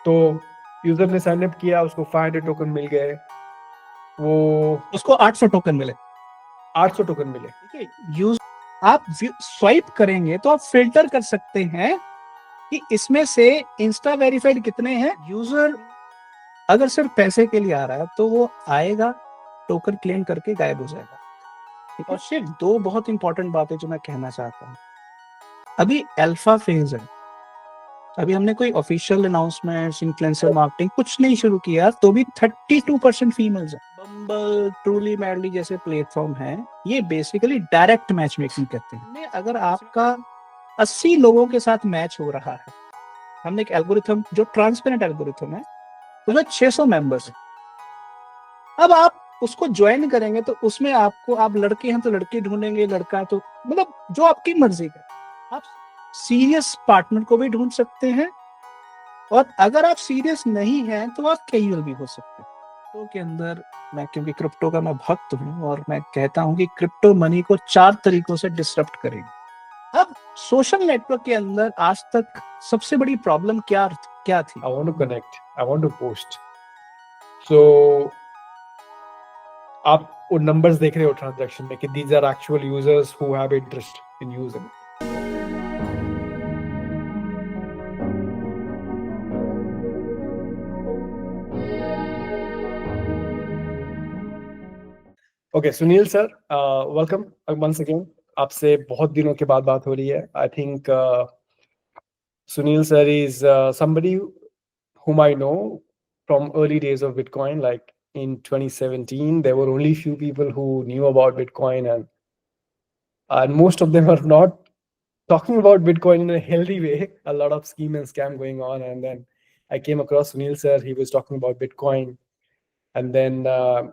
तो यूजर ने sign up किया, उसको 500 टोकन मिल गए, वो उसको 800 टोकन मिले, 800 टोकन मिले। ठीक है। यूज आप स्वाइप करेंगे तो आप फिल्टर कर सकते हैं कि इसमें से इंस्टा वेरीफाइड कितने हैं। यूजर अगर सिर्फ पैसे के लिए आ रहा है तो वो आएगा, टोकन क्लेम करके गायब हो जाएगा, ठीक है। और सिर्फ दो बहुत इंपॉर्टेंट बातें जो मैं कहना चाहता हूँ, अभी अल्फा फेज है, अभी हमने कोई ऑफिशियल अनाउंसमेंट्स, इन्फ्लुएंसर मार्केटिंग कुछ नहीं शुरू किया, तो भी 32% फीमेल्स है। बम्बल, ट्रूली मैडली जैसे प्लेटफॉर्म है, ये बेसिकली डायरेक्ट मैच मेकिंग करते हैं। अगर आपका 80 लोगों के साथ मैच हो रहा है, हमने एक एल्गोरिथम जो ट्रांसपेरेंट एल्गोरिथम है, उसमें 600 मेंबर्स है। अब आप उसको ज्वाइन करेंगे तो उसमें आपको, आप लड़के हैं तो लड़के ढूंढेंगे, लड़का है तो मतलब जो आपकी मर्जी का, आप सीरियस पार्टनर को भी ढूंढ सकते हैं, और अगर आप सीरियस नहीं हैं तो आप कैजुअल भी हो सकते हैं। क्रिप्टो के अंदर मैं, क्योंकि क्रिप्टो का मैं भक्त हूं, और मैं कहता हूं कि क्रिप्टो मनी को 4 तरीकों से डिसरप्ट करेंगे। अब सोशल नेटवर्क के अंदर आज तक सबसे बड़ी प्रॉब्लम क्या थी? I want to connect, I want to post. So आप वो नंबर्स देख रहे हो ट्रांजैक्शन में कि these are actual users who have interest in using. Okay Sunil sir, welcome once again. आपसे बहुत दिनों के बाद बात हो रही है। I think Sunil sir is somebody whom I know from early days of Bitcoin. Like in 2017, there were only few people who knew about Bitcoin, and most of them are not talking about Bitcoin in a healthy way. A lot of scheme and scam going on. And then I came across Sunil sir. He was talking about Bitcoin, and then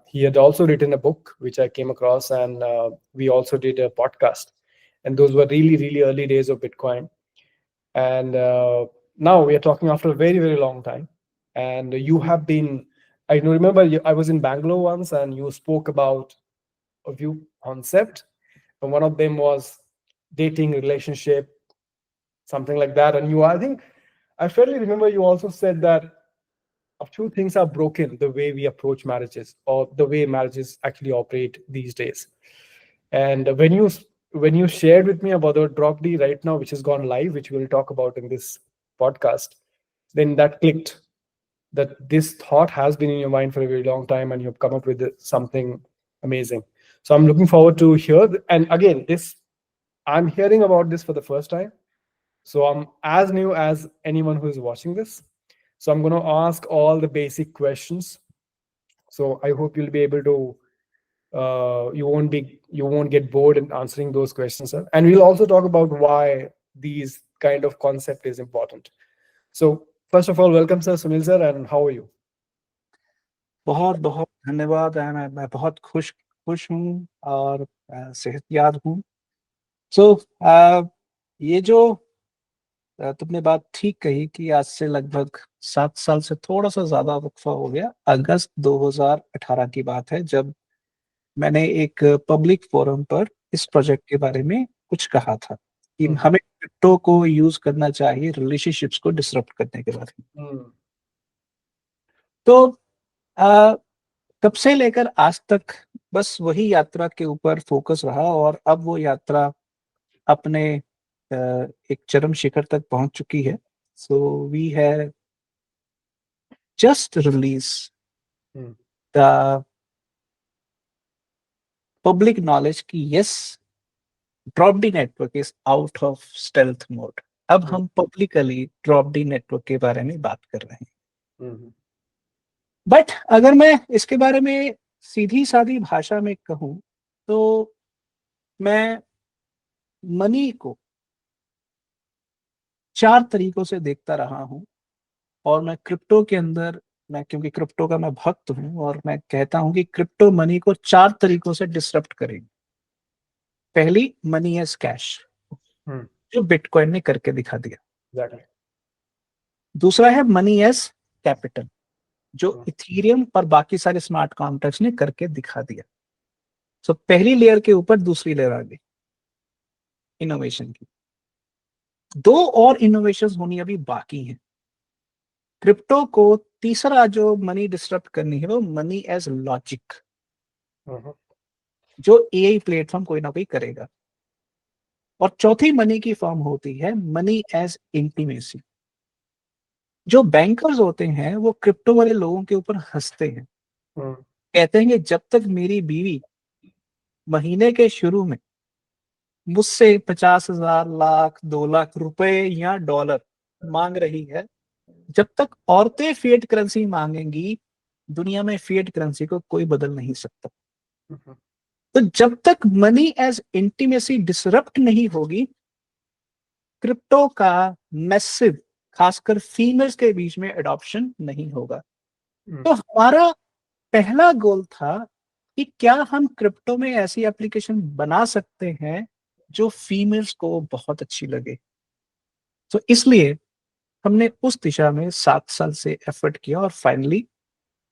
he had also written a book which I came across, and we also did a podcast. And those were really, really early days of Bitcoin. And now we are talking after a very, very long time. And you have been, I remember I was in Bangalore once and you spoke about a few concepts. And one of them was dating, relationship, something like that. And you, I think, I fairly remember you also said that a few things are broken the way we approach marriages, or the way marriages actually operate these days. And when you shared with me about the drop D right now, which has gone live, which we'll talk about in this podcast, then that clicked, that this thought has been in your mind for a very long time and you've come up with something amazing. So I'm looking forward to hear. And again, this, I'm hearing about this for the first time. So I'm as new as anyone who is watching this. So I'm going to ask all the basic questions. So I hope you'll be able to, you won't get bored in answering those questions, sir. And we'll also talk about why these kind of concept is important. So first of all, welcome sir, Sunil sir, and how are you? बहुत बहुत धन्यवाद। मैं बहुत खुश हूँ और सेहतयाब हूँ। सो ये जो तुमने बात ठीक कही कि आज से लगभग 7 साल से थोड़ा सा ज्यादा वक्फा हो गया। अगस्त 2018 की बात है, जब मैंने एक पब्लिक फोरम पर इस प्रोजेक्ट के बारे में कुछ कहा था कि हमें क्रिप्टो को यूज करना चाहिए रिलेशनशिप्स को डिसरप्ट करने के बारे में। तो अ, तब से लेकर आज तक बस वही यात्रा के ऊपर फोकस रहा, और अब वो यात्रा अपने एक चरम शिखर तक पहुंच चुकी है। So we have just release the public knowledge कि yes, drop D network is out of stealth mode। अब हम पब्लिकली drop D नेटवर्क के बारे में बात कर रहे हैं। बट अगर मैं इसके बारे में सीधी सादी भाषा में कहूं तो मैं मनी को 4 तरीकों से देखता रहा हूं, और मैं क्रिप्टो के अंदर, मैं क्योंकि क्रिप्टो का मैं भक्त हूं, और मैं कहता हूं कि क्रिप्टो मनी को 4 तरीकों से डिसरप्ट करेगी। पहली, मनी एज कैश, जो बिटकॉइन ने करके दिखा दिया। दूसरा है मनी एज कैपिटल, जो इथेरियम और बाकी सारे स्मार्ट कॉन्ट्रैक्ट्स ने करके दिखा दिया। सो पहली लेयर के ऊपर दूसरी लेयर आ गई इनोवेशन की। 2 और इनोवेशन होनी अभी बाकी हैं। क्रिप्टो को तीसरा जो मनी डिस्टर्ब करनी है वो मनी एज लॉजिक, Mhm. जो एआई प्लेटफॉर्म कोई ना कोई करेगा। और चौथी मनी की फॉर्म होती है मनी एज इंटीमेसी। जो बैंकर्स होते हैं वो क्रिप्टो वाले लोगों के ऊपर हंसते हैं, Mhm. कहते हैं कि जब तक मेरी बीवी महीने के शुरू में मुझसे 50,000, लाख, 2 लाख रुपए या डॉलर मांग रही है, जब तक औरतें फिएट करेंसी मांगेंगी, दुनिया में फिएट करेंसी को कोई बदल नहीं सकता। Mhm. तो जब तक मनी एज इंटीमेसी डिसरप्ट नहीं होगी, क्रिप्टो का मैसिव, खासकर फीमेल्स के बीच में एडॉप्शन नहीं होगा। Mhm. तो हमारा पहला गोल था कि क्या हम क्रिप्टो में ऐसी एप्लीकेशन बना सकते हैं जो फीमेल्स को बहुत अच्छी लगे। तो इसलिए हमने उस दिशा में 7 साल से एफर्ट किया और फाइनली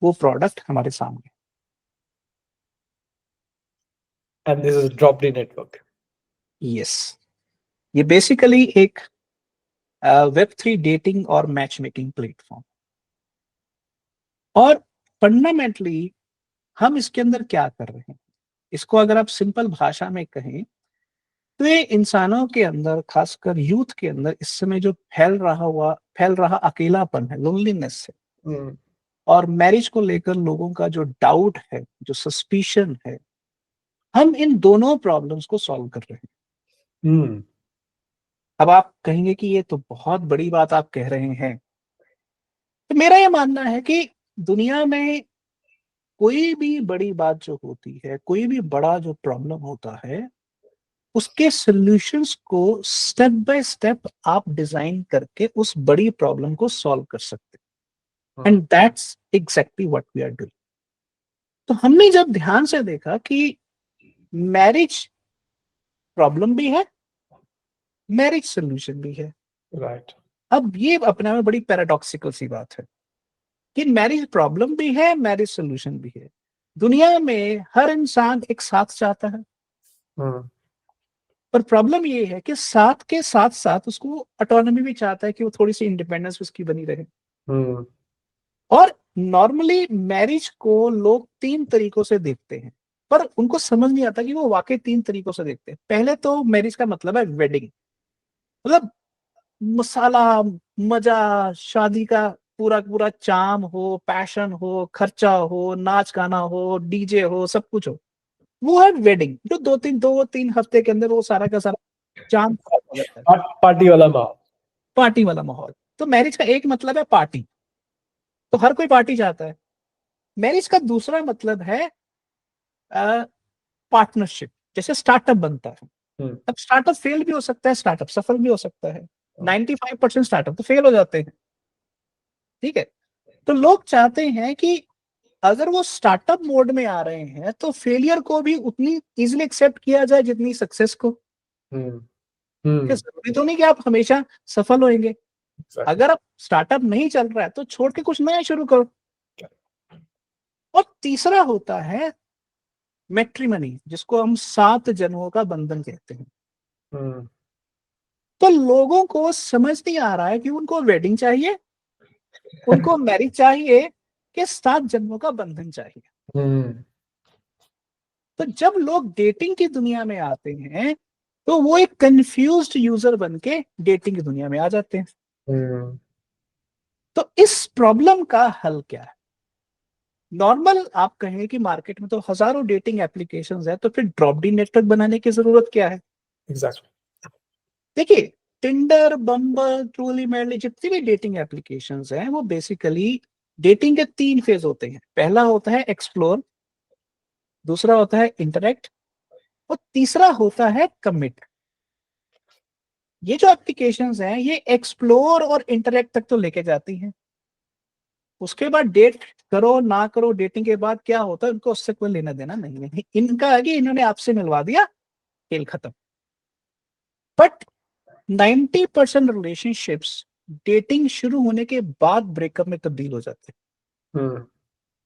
वो प्रोडक्ट हमारे सामने। And this is Droply Network. Yes, ये बेसिकली एक वेब 3 डेटिंग और मैच मेकिंग प्लेटफॉर्म। और फंडामेंटली हम इसके अंदर क्या कर रहे हैं, इसको अगर आप सिंपल भाषा में कहें तो ये इंसानों के अंदर, खासकर यूथ के अंदर इस समय जो फैल रहा अकेलापन है, लोनलीनेस है, Mhm. और मैरिज को लेकर लोगों का जो डाउट है, जो सस्पिशन है, हम इन दोनों प्रॉब्लम्स को सॉल्व कर रहे हैं। Mhm. अब आप कहेंगे कि ये तो बहुत बड़ी बात आप कह रहे हैं। तो मेरा ये मानना है कि दुनिया में कोई भी बड़ी बात जो होती है, कोई भी बड़ा जो प्रॉब्लम होता है, उसके सॉल्यूशंस को स्टेप बाय स्टेप आप डिजाइन करके उस बड़ी प्रॉब्लम को सॉल्व कर सकते हैं। And that's exactly what we are doing. तो हमने जब ध्यान से देखा कि मैरिज प्रॉब्लम भी है, मैरिज सोल्यूशन भी है। Right. अब ये अपने में बड़ी पैराडॉक्सिकल सी बात है कि मैरिज प्रॉब्लम भी है, मैरिज सोल्यूशन भी है। दुनिया में हर इंसान एक साथ चाहता है, Mhm. पर प्रॉब्लम ये है कि साथ के साथ साथ उसको ऑटोनॉमी भी चाहता है, कि वो थोड़ी सी इंडिपेंडेंस उसकी बनी रहे। Mhm. और नॉर्मली मैरिज को लोग 3 तरीकों से देखते हैं, पर उनको समझ नहीं आता कि वो वाकई 3 तरीकों से देखते हैं। पहले तो मैरिज का मतलब है वेडिंग, मतलब मसाला, मजा, शादी का पूरा पूरा चाम हो, पैशन हो, खर्चा हो, नाच गाना हो, डीजे हो, सब कुछ हो। वो है वेडिंग, जो 2-3 हफ्ते के अंदर वो सारा का सारा चाम खत्म हो जाता है। पार्टी वाला माहौल। पार्टी वाला माहौल। तो मैरिज का एक मतलब है पार्टी, तो हर कोई पार्टी चाहता है। मैरिज का दूसरा मतलब है पार्टनरशिप, जैसे स्टार्टअप बनता है। हम्म। अब स्टार्टअप फेल भी हो सकता है, स्टार्टअप सफल भी हो सकता है। 95% स्टार्टअप तो फेल हो जाते हैं, ठीक है। तो लोग चाहते हैं कि अगर वो स्टार्टअप मोड में आ रहे हैं तो फेलियर को भी उतनी इजीली एक्सेप्ट किया जाए जितनी सक्सेस को। हम्म। कि जरूरी तो नहीं कि आप हमेशा सफल होंगे। Exactly. अगर आप स्टार्टअप नहीं चल रहा है तो छोड़ के कुछ नया शुरू करो। और तीसरा होता है मैट्रिमनी, जिसको हम 7 जन्मों का बंधन कहते हैं। हम्म। तो लोगों को समझ नहीं आ रहा है कि उनको वेडिंग चाहिए, उनको मैरिज चाहिए, कि 7 जन्मों का बंधन चाहिए। हम्म। तो जब लोग डेटिंग की दुनिया में आते हैं तो वो एक कंफ्यूज्ड यूजर बन के डेटिंग की दुनिया में आ जाते हैं। हम्म। तो इस प्रॉब्लम का हल क्या है? नॉर्मल आप कहें कि मार्केट में तो हजारों डेटिंग एप्लीकेशंस है, तो फिर ड्रॉपडी नेटवर्क बनाने की जरूरत क्या है? Exactly. देखिए, टिंडर, बम्बल, ट्रूली, मैडली, जितनी भी डेटिंग एप्लीकेशंस हैं वो बेसिकली डेटिंग के 3 फेज होते हैं। पहला होता है एक्सप्लोर, दूसरा होता है इंटरेक्ट, और तीसरा होता है कमिट। ये जो एप्लीकेशंस हैं ये एक्सप्लोर और इंटरेक्ट तक तो लेके जाती हैं। उसके बाद डेट करो ना करो, डेटिंग के बाद क्या होता है उनको उससे कोई लेना देना नहीं है। इनका है कि इन्होंने आपसे मिलवा दिया, खेल खत्म। बट 90% रिलेशनशिप्स डेटिंग शुरू होने के बाद ब्रेकअप में तब्दील हो जाते हैं। हम्म।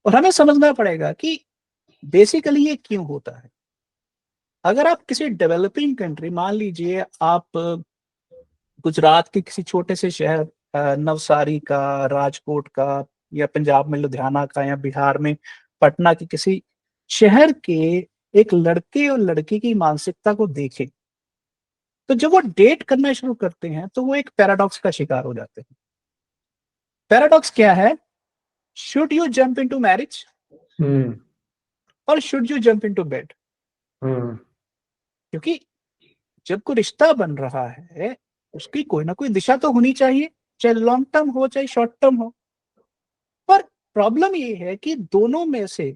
और हमें समझना पड़ेगा कि बेसिकली ये क्यों होता है। अगर आप किसी डेवलपिंग कंट्री, मान लीजिए आप गुजरात के किसी छोटे से शहर नवसारी का, राजकोट का, या पंजाब में लुधियाना का, या बिहार में पटना के किसी शहर के एक लड़के और लड़की की मानसिकता को देखें, तो जब वो डेट करना शुरू करते हैं तो वो एक पैराडॉक्स का शिकार हो जाते हैं। पैराडॉक्स क्या है? Should you jump into marriage hmm और should you jump into bed? Hmm क्योंकि जब कोई रिश्ता बन रहा है, उसकी कोई ना कोई दिशा तो होनी चाहिए, चाहे लॉन्ग टर्म हो चाहे शॉर्ट टर्म हो। पर प्रॉब्लम ये है कि दोनों में से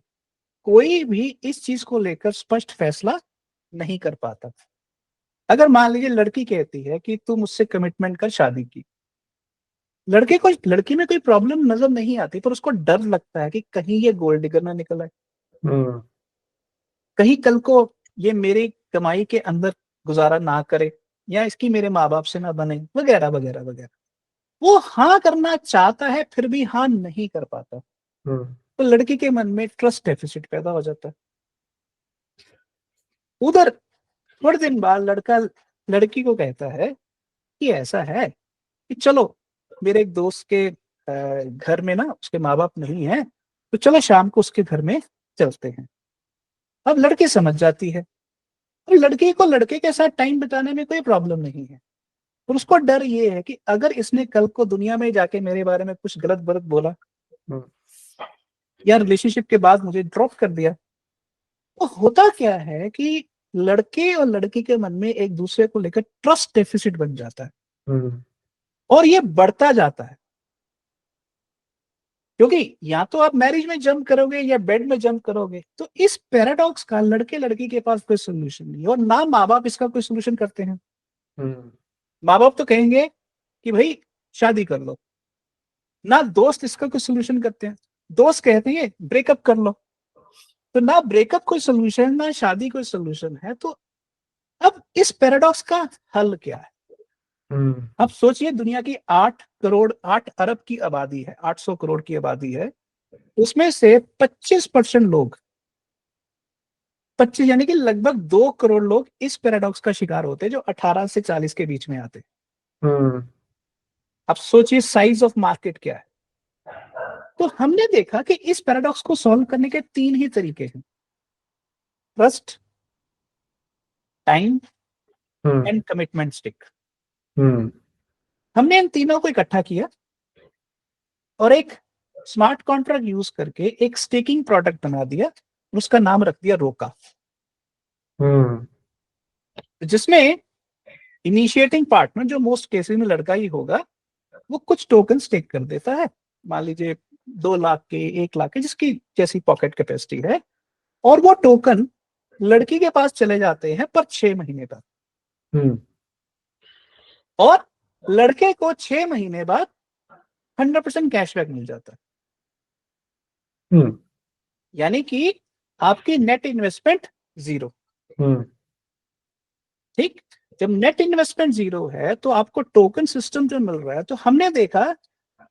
कोई भी इस चीज को लेकर स्पष्ट फैसला नहीं कर पाता। अगर मान लीजिए लड़की कहती है कि तू मुझसे कमिटमेंट कर, शादी की, लड़की में कोई प्रॉब्लम नजर नहीं आती, पर उसको डर लगता है कि कहीं ये गोल्ड डिगर ना निकल आए, हम्म कहीं कल को ये मेरी कमाई के अंदर गुजारा ना करे, या इसकी मेरे माँ बाप से ना बने, वगैरह वगैरह वगैरह। वो हाँ करना चाहता है फिर भी हाँ नहीं कर पाता, हम्म तो लड़की के मन में ट्रस्ट डेफिसिट पैदा हो जाता है। उधर थोड़े दिन बाद लड़का लड़की को कहता है कि ऐसा है कि चलो, मेरे एक दोस्त के घर में ना उसके माँ बाप नहीं है, तो चलो शाम को उसके घर में चलते हैं। अब लड़की समझ जाती है, और लड़की को लड़के के साथ टाइम बिताने में कोई प्रॉब्लम नहीं है, और उसको डर ये है कि अगर इसने कल को दुनिया में जाके मेरे बारे में कुछ गलत बलत बोला, हम्म या रिलेशनशिप के बाद मुझे ड्रॉप कर दिया, तो होता क्या है कि लड़के और लड़की के मन में एक दूसरे को लेकर ट्रस्ट डेफिसिट बन जाता है, हम्म और ये बढ़ता जाता है। क्योंकि या तो आप मैरिज में जंप करोगे या बेड में जंप करोगे, तो इस पैराडॉक्स का लड़के लड़की के पास कोई सोल्यूशन नहीं है, और ना माँ बाप इसका कोई सोल्यूशन करते हैं। हम्म माँ बाप तो कहेंगे कि भाई शादी कर लो, ना दोस्त इसका कोई सोल्यूशन करते हैं, दोस्त कहते हैं ब्रेकअप कर लो। तो ना ब्रेकअप कोई सोल्यूशन, ना शादी कोई सोल्यूशन है। तो अब इस पैराडॉक्स का हल क्या है? हम्म अब सोचिए, दुनिया की 8 करोड़ 8 अरब की आबादी है, 800 करोड़ की आबादी है, उसमें से 25% लोग, 25 यानी कि लगभग 2 करोड़ लोग इस पैराडॉक्स का शिकार होते हैं, जो 18 से 40 के बीच में आते हैं। हम्म अब सोचिए साइज ऑफ मार्केट क्या है। तो हमने देखा कि इस पैराडॉक्स को सॉल्व करने के 3 ही तरीके हैं: trust, time hmm and commitment stick. Hmm हमने इन तीनों को इकट्ठा किया और एक स्मार्ट कॉन्ट्रैक्ट यूज करके एक स्टेकिंग प्रोडक्ट बना दिया, उसका नाम रख दिया रोका, हम्म जिसमें इनिशिएटिंग पार्टनर, जो मोस्ट केसेस में लड़का ही होगा, वो कुछ टोकन स्टेक कर देता है। मान लीजिए 2 लाख के, 1 लाख के, जिसकी जैसी पॉकेट कैपेसिटी है, और वो टोकन लड़की के पास चले जाते हैं पर 6 महीने बाद, हम्म और लड़के को 6 महीने बाद 100% कैशबैक मिल जाता है। हम्म यानी कि आपकी नेट इन्वेस्टमेंट जीरो। हम्म ठीक, जब नेट इन्वेस्टमेंट जीरो है तो आपको टोकन सिस्टम जो मिल रहा है, तो हमने देखा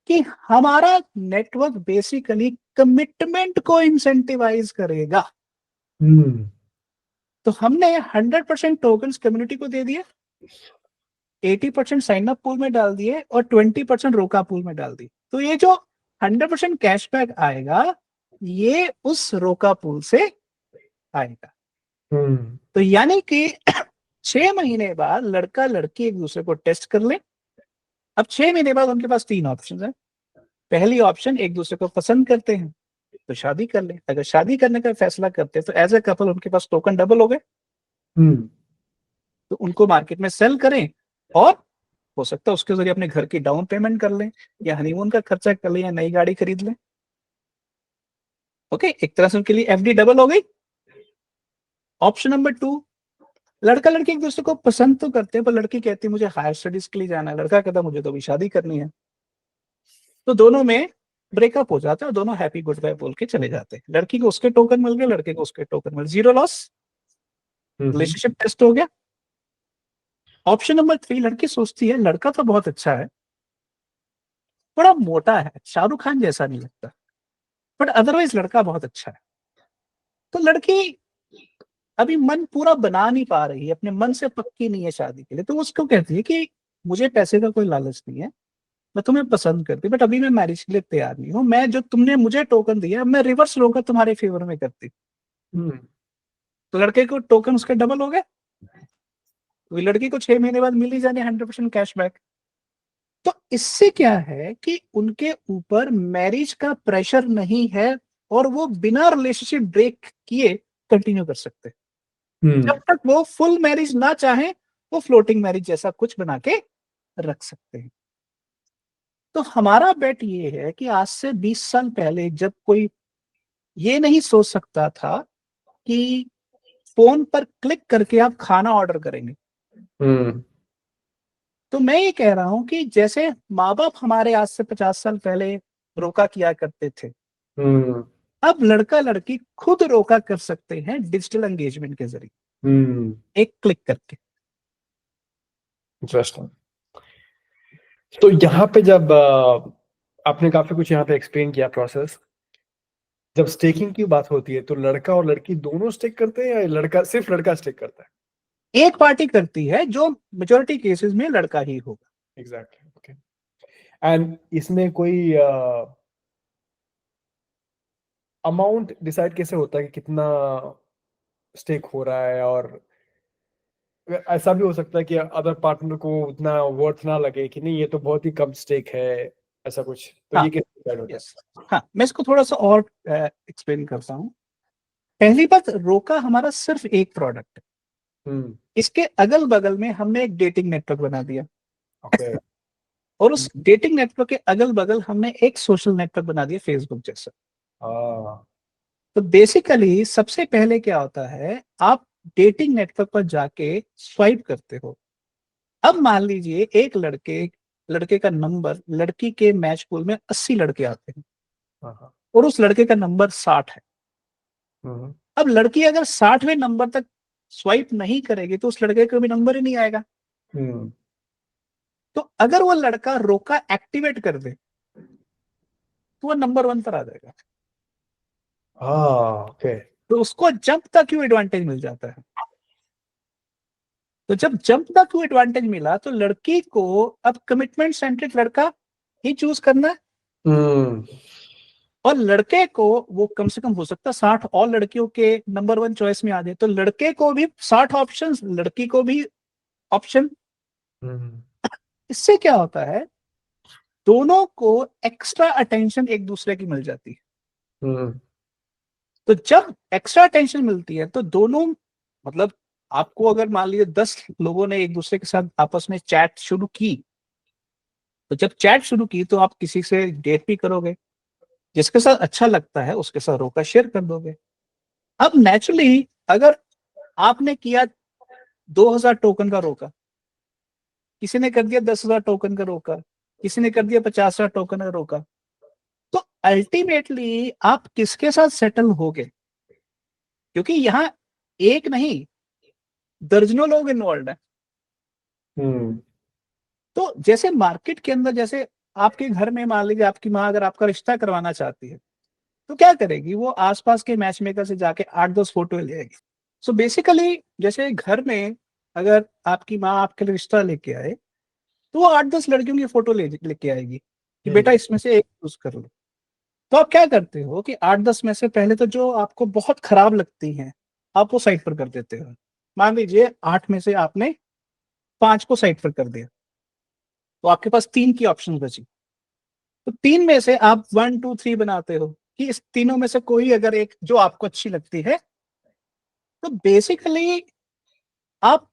कि हमारा नेटवर्क बेसिकली कमिटमेंट को इंसेंटिवाइज करेगा। हम्म तो हमने 100% टोकन कम्युनिटी को दे दिए, 80% साइन अप पूल में डाल दिए, और 20% रोका पूल में डाल दिए। तो ये जो 100% कैशबैक आएगा, ये उस रोका पूल से आएगा। हम्म तो यानी कि 6 महीने बाद लड़का लड़की एक दूसरे को टेस्ट कर ले। अब 6 महीने बाद उनके पास 3 ऑप्शन है। पहली ऑप्शन, एक दूसरे को पसंद करते हैं तो शादी कर ले। अगर शादी करने का फैसला करते हैं तो एज ए कपल उनके पास टोकन डबल हो गए, हम्म तो उनको मार्केट में सेल करें, और हो सकता है उसके जरिए अपने घर की डाउन पेमेंट कर लें, या हनीमून का खर्चा कर लें, या नई गाड़ी खरीद लें। ओके, एक तरह से उनके लिए एफडी डबल हो गई। ऑप्शन नंबर 2, लड़का लड़की एक दूसरे को पसंद तो करते हैं, पर लड़की कहती है मुझे हायर स्टडीज के लिए जाना है, लड़का कहता है मुझे तो अभी शादी करनी है। तो दोनों में ब्रेकअप हो जाता है, और दोनों हैप्पी गुड बाय बोल के चले जाते हैं। लड़की को उसके टोकन मिल गए, लड़के को उसके टोकन मिल, जीरो लॉस, हम्म रिलेशनशिप टेस्ट हो गया। ऑप्शन नंबर 3, लड़की सोचती है लड़का तो बहुत अच्छा है, बड़ा मोटा है, शाहरुख खान जैसा नहीं लगता, बट अदरवाइज लड़का बहुत अच्छा है। तो लड़की अभी मन पूरा बना नहीं पा रही है, अपने मन से पक्की नहीं है शादी के लिए, तो उसको कहती है कि मुझे पैसे का कोई लालच नहीं है, मैं तुम्हें पसंद करती, बट अभी मैं मैरिज के लिए तैयार नहीं हूँ, मैं जो तुमने मुझे टोकन दिया मैं रिवर्स रोकर तुम्हारे फेवर में करती। हम्म, तो लड़के को टोकन उसके डबल हो गए, तो लड़की को 6 महीने बाद मिल ही जाने 100% कैशबैक। तो इससे क्या है कि उनके ऊपर मैरिज का प्रेशर नहीं है और वो बिना रिलेशनशिप ब्रेक किए कंटिन्यू कर सकते हैं। जब तक वो फुल मैरिज ना चाहे वो फ्लोटिंग मैरिज जैसा कुछ बना के रख सकते हैं। तो हमारा बेट ये है कि आज से 20 साल पहले जब कोई ये नहीं सोच सकता था कि फोन पर क्लिक करके आप खाना ऑर्डर करेंगे, हम्म, तो मैं ये कह रहा हूं कि जैसे माँ बाप हमारे आज से 50 साल पहले रोका किया करते थे, हम्म, अब लड़का लड़की खुद रोका कर सकते हैं डिजिटल एंगेजमेंट के जरिए, हम्म, एक क्लिक करके। इंटरेस्टिंग। तो यहाँ पे जब आपने काफी कुछ यहाँ पे एक्सप्लेन किया प्रोसेस, जब स्टेकिंग की बात होती है तो लड़का और लड़की दोनों स्टेक करते हैं या लड़का सिर्फ लड़का स्टेक करता है? एक पार्टी करती है, जो मेजोरिटी केसेस में लड़का ही होगा। Exactly, okay. एंड इसमें कोई अमाउंट डिसाइड कैसे होता है कि कितना स्टेक हो रहा है? और ऐसा भी हो सकता है कि अदर पार्टनर को उतना वर्थ ना लगे कि नहीं ये तो बहुत ही कम स्टेक है, ऐसा कुछ, तो हाँ, ये कैसे डिसाइड होता यस, हाँ, मैं इसको थोड़ा सा और एक्सप्लेन करता हूँ। पहली बात, रोका हमारा सिर्फ एक प्रोडक्ट है, है? इसके अगल बगल में हमने एक डेटिंग नेटवर्क बना दिया, ओके। और उस डेटिंग नेटवर्क के अगल बगल हमने एक सोशल नेटवर्क बना दिया फेसबुक जैसा। हाँ। तो बेसिकली सबसे पहले क्या होता है, आप डेटिंग नेटवर्क पर जाके स्वाइप करते हो। अब मान लीजिए एक लड़के का नंबर, लड़की के मैच पूल में 80 लड़के आते हैं हाँ, हाँ। और उस लड़के का नंबर 60 है। हम्म, अब लड़की अगर 60वें नंबर तक स्वाइप नहीं करेगी तो उस लड़के को भी नंबर ही नहीं आएगा। हम्म, तो अगर वो लड़का रोका एक्टिवेट कर दे तो वो नंबर 1 पर आ जाएगा। हाँ, ओके। तो उसको जंप तक क्यों एडवांटेज मिल जाता है। तो जब जंप तक क्यों एडवांटेज मिला तो लड़की को अब कमिटमेंट सेंट्रिक लड़का ही चूज करना है, हम्म, और लड़के को वो कम से कम हो सकता है 60 और लड़कियों के नंबर 1 चॉइस में आ जाए, तो लड़के को भी 60 ऑप्शन, लड़की को भी ऑप्शन। हम्म, इससे क्या होता है, दोनों को एक्स्ट्रा अटेंशन एक दूसरे की मिल जाती है। हम्म, तो जब एक्स्ट्रा अटेंशन मिलती है तो दोनों, मतलब आपको अगर मान लीजिए 10 लोगों ने एक दूसरे के साथ आपस में चैट शुरू की, तो जब चैट शुरू की तो आप किसी से डेट भी करोगे, जिसके साथ अच्छा लगता है उसके साथ रोका शेयर कर दोगे। अब नेचुरली अगर आपने किया 2000 टोकन का रोका, किसी ने कर दिया 10,000 टोकन का रोका, किसी ने कर दिया 50,000 टोकन का रोका, तो अल्टीमेटली आप किसके साथ सेटल होगे, क्योंकि यहाँ एक नहीं दर्जनों लोग इन्वॉल्व है। हम्म, तो जैसे मार्केट के अंदर, जैसे आपके घर में मान लीजिए आपकी माँ अगर आपका रिश्ता करवाना चाहती है तो क्या करेगी, वो आसपास के मैच मेकर से जाके 8-10 फोटो ले आएगी। सो बेसिकली जैसे घर में अगर आपकी माँ आपके लिए रिश्ता लेके आए तो वो 8-10 लड़कियों की फोटो लेके आएगी कि बेटा इसमें से एक चूज कर लो। तो आप क्या करते हो कि 8-10 में से पहले तो जो आपको बहुत खराब लगती हैं आप वो साइड पर कर देते हो। मान लीजिए 8 में से आपने 5 को साइड पर कर दिया, तो आपके पास 3 की ऑप्शन बची। तो 3 में से आप 1, 2, 3 बनाते हो कि इस तीनों में से कोई अगर एक जो आपको अच्छी लगती है। तो बेसिकली आप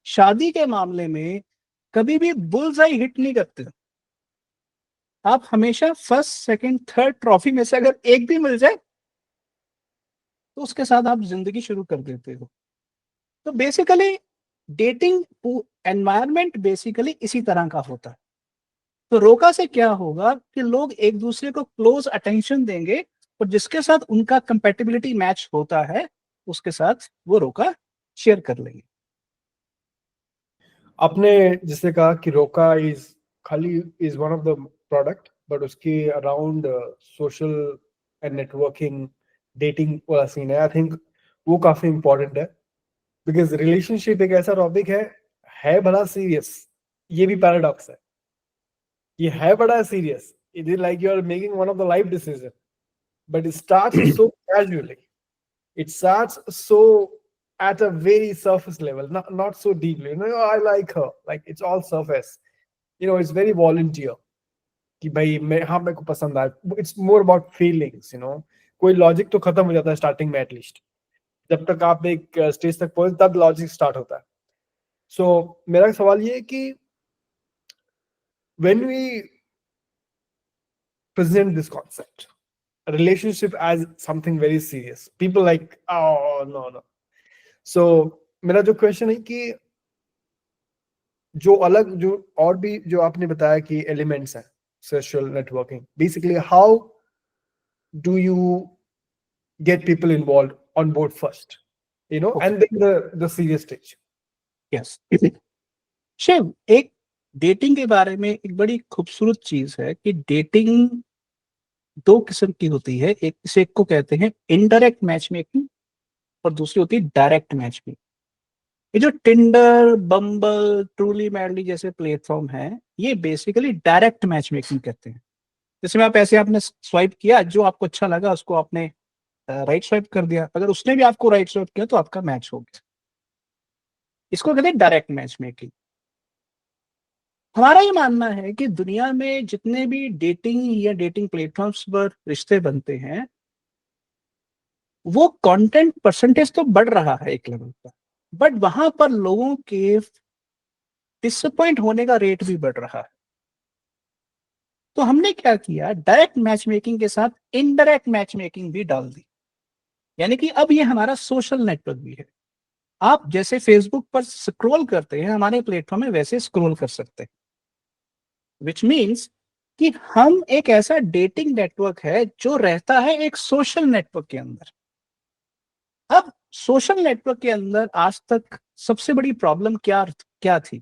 शादी के मामले में कभी भी बुल्स आई हिट नहीं करते हो। आप हमेशा फर्स्ट सेकंड थर्ड ट्रॉफी में से अगर एक भी मिल जाए तो उसके साथ आप जिंदगी शुरू कर देते हो। तो बेसिकली डेटिंग एनवायरनमेंट बेसिकली इसी तरह का होता है। तो रोका से क्या होगा कि लोग एक दूसरे को क्लोज अटेंशन देंगे और जिसके साथ उनका कंपेटिबिलिटी मैच होता है उसके साथ वो रोका शेयर कर लेंगे। आपने जिससे कहा कि रोका इज खाली is one of the product, but उसके around social and networking dating वाला सीन है, आई थिंक वो काफी इंपॉर्टेंट है। बिकॉज रिलेशनशिप एक ऐसा टॉपिक है भला सीरियस, ये भी पैराडॉक्स है। ये है बड़ा serious. It is like you are making one of the life decision, but it starts so casually. It starts so at a very surface level, not so deeply. You know, "Oh, I like her." Like it's all surface. You know, it's very volunteer. कि भाई मैं हाँ मेरे को पसंद आया. It's more about feelings. You know, कोई logic तो खत्म हो जाता है स्टार्टिंग में एटलीस्ट. जब तक आप एक स्टेज तक पहुंचे तब लॉजिक स्टार्ट होता है. सो मेरा सवाल ये है कि when we present this concept, relationship as something very serious, people like, oh no. So मेरा जो क्वेश्चन है कि जो अलग जो और भी जो आपने बताया कि एलिमेंट्स हैं social networking, basically how do you get people involved on board first, you know, Okay. and then the serious stage. Yes Shiv, एक डेटिंग के बारे में एक बड़ी खूबसूरत चीज है कि डेटिंग दो किस्म की होती है। एक को कहते हैं इनडायरेक्ट मैच मेकिंग और दूसरी होती है डायरेक्ट मैच मेकिंग। ये जो टिंडर, बम्बल, ट्रूली मैडली जैसे प्लेटफॉर्म है, ये बेसिकली डायरेक्ट मैच मेकिंग कहते हैं। जिसमें आप ऐसे आपने स्वाइप किया, जो आपको अच्छा लगा उसको आपने राइट स्वाइप कर दिया, अगर उसने भी आपको राइट स्वाइप किया तो आपका मैच हो गया। इसको कहते हैं डायरेक्ट मैच मेकिंग। हमारा ये मानना है कि दुनिया में जितने भी डेटिंग या डेटिंग प्लेटफॉर्म्स पर रिश्ते बनते हैं, वो कंटेंट परसेंटेज तो बढ़ रहा है एक लेवल पर, बट वहां पर लोगों के डिसअपॉइंट होने का रेट भी बढ़ रहा है। तो हमने क्या किया, डायरेक्ट मैच मेकिंग के साथ इनडायरेक्ट मैच मेकिंग भी डाल दी। यानी कि अब ये हमारा सोशल नेटवर्क भी है। आप जैसे फेसबुक पर स्क्रॉल करते हैं, हमारे प्लेटफॉर्म में वैसे स्क्रॉल कर सकते हैं। विच मीन्स कि हम एक ऐसा डेटिंग नेटवर्क है जो रहता है एक सोशल नेटवर्क के अंदर। अब सोशल नेटवर्क के अंदर आज तक सबसे बड़ी प्रॉब्लम क्या क्या थी?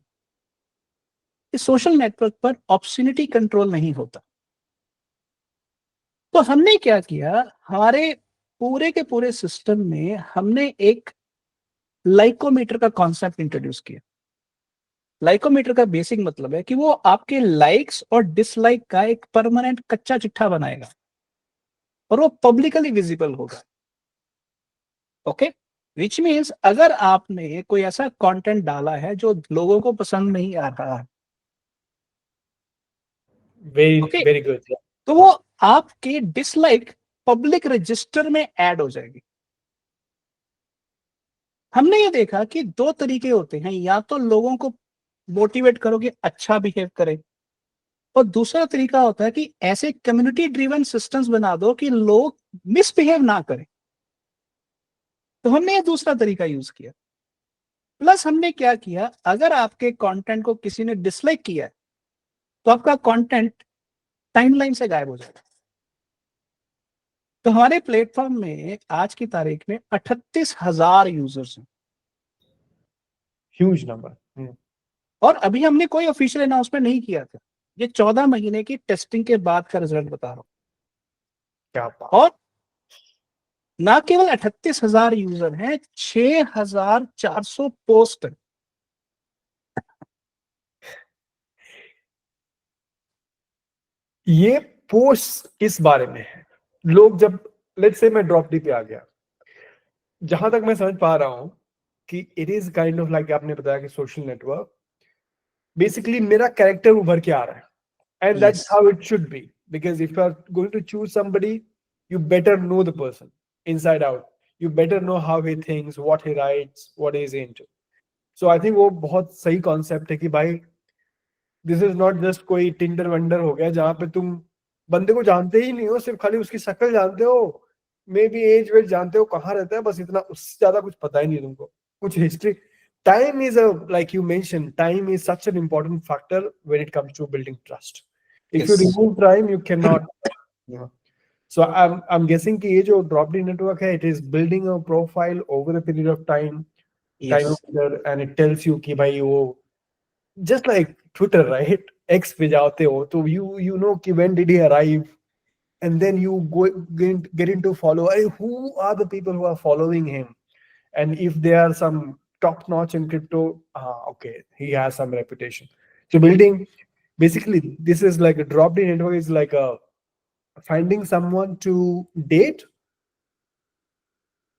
इस सोशल नेटवर्क पर ऑब्सनिटी कंट्रोल नहीं होता। तो हमने क्या किया, हमारे पूरे के पूरे सिस्टम में हमने एक लाइकोमीटर का कॉन्सेप्ट इंट्रोड्यूस किया। लाइकोमीटर का बेसिक मतलब है कि वो आपके लाइक्स और डिसलाइक का एक परमानेंट कच्चा चिट्ठा बनाएगा और वो पब्लिकली विजिबल होगा। ओके, विच मीन्स अगर आपने कोई ऐसा कंटेंट डाला है जो लोगों को पसंद नहीं आ रहा है, Very okay, very good. Yeah. तो वो आपके डिसलाइक पब्लिक रजिस्टर में ऐड हो जाएगी। हमने ये देखा कि दो तरीके होते हैं, या तो लोगों को मोटिवेट करो कि अच्छा बिहेव करें, और दूसरा तरीका होता है कि ऐसे कम्युनिटी ड्रिवन सिस्टम्स बना दो कि लोग मिसबिहेव ना करें। तो हमने ये दूसरा तरीका यूज किया। प्लस हमने क्या किया, अगर आपके कंटेंट को किसी ने डिसलाइक किया है तो आपका कंटेंट टाइमलाइन से गायब हो जाएगा। तो हमारे प्लेटफॉर्म में आज की तारीख में 38,000 यूजर्स हैं। Huge number. और अभी हमने कोई ऑफिशियल अनाउंसमेंट नहीं किया था। ये 14 महीने की टेस्टिंग के बाद का रिजल्ट बता रहा हूं। क्या बात. और ना केवल 38,000 यूजर हैं, 6,400 पोस्ट हैं। ये पोस्ट किस बारे में है? लोग जब लेट्स से मैं ड्रॉप डी पे आ गया, जहां तक मैं समझ पा रहा हूं कि it is kind of like आपने बताया कि सोशल नेटवर्क बेसिकली मेरा कैरेक्टर उभर के आ रहा है, and that's Yes. how it should be, because if you are going to choose somebody, you better know the person inside out. You better know how he thinks, what he writes, what he is into. So I think वो बहुत सही concept है कि भाई this is not just कोई Tinder wonder हो गया जहां पे तुम बंदे को जानते ही नहीं हो, सिर्फ खाली उसकी शक्ल जानते हो, मे बी एज वेज जानते हो, कहाँ रहता है, बस इतना, उससे ज्यादा कुछ पता ही नहीं तुमको, कुछ history. Time is a, like you mentioned, time is such an important factor when it comes to building trust. If you Yes. remove time, you cannot. You know. So I'm guessing कि ये जो drop D network है, it is building a profile over a period of time, Yes. and it tells you कि भाई वो just like Twitter, right? X पे जाते हो तो you know कि when did he arrive, and then you get into follow. Hey, who are the people who are following him? And if they are some top notch in crypto, okay, he has some reputation. So building basically this is like a drop in network is like a finding someone to date,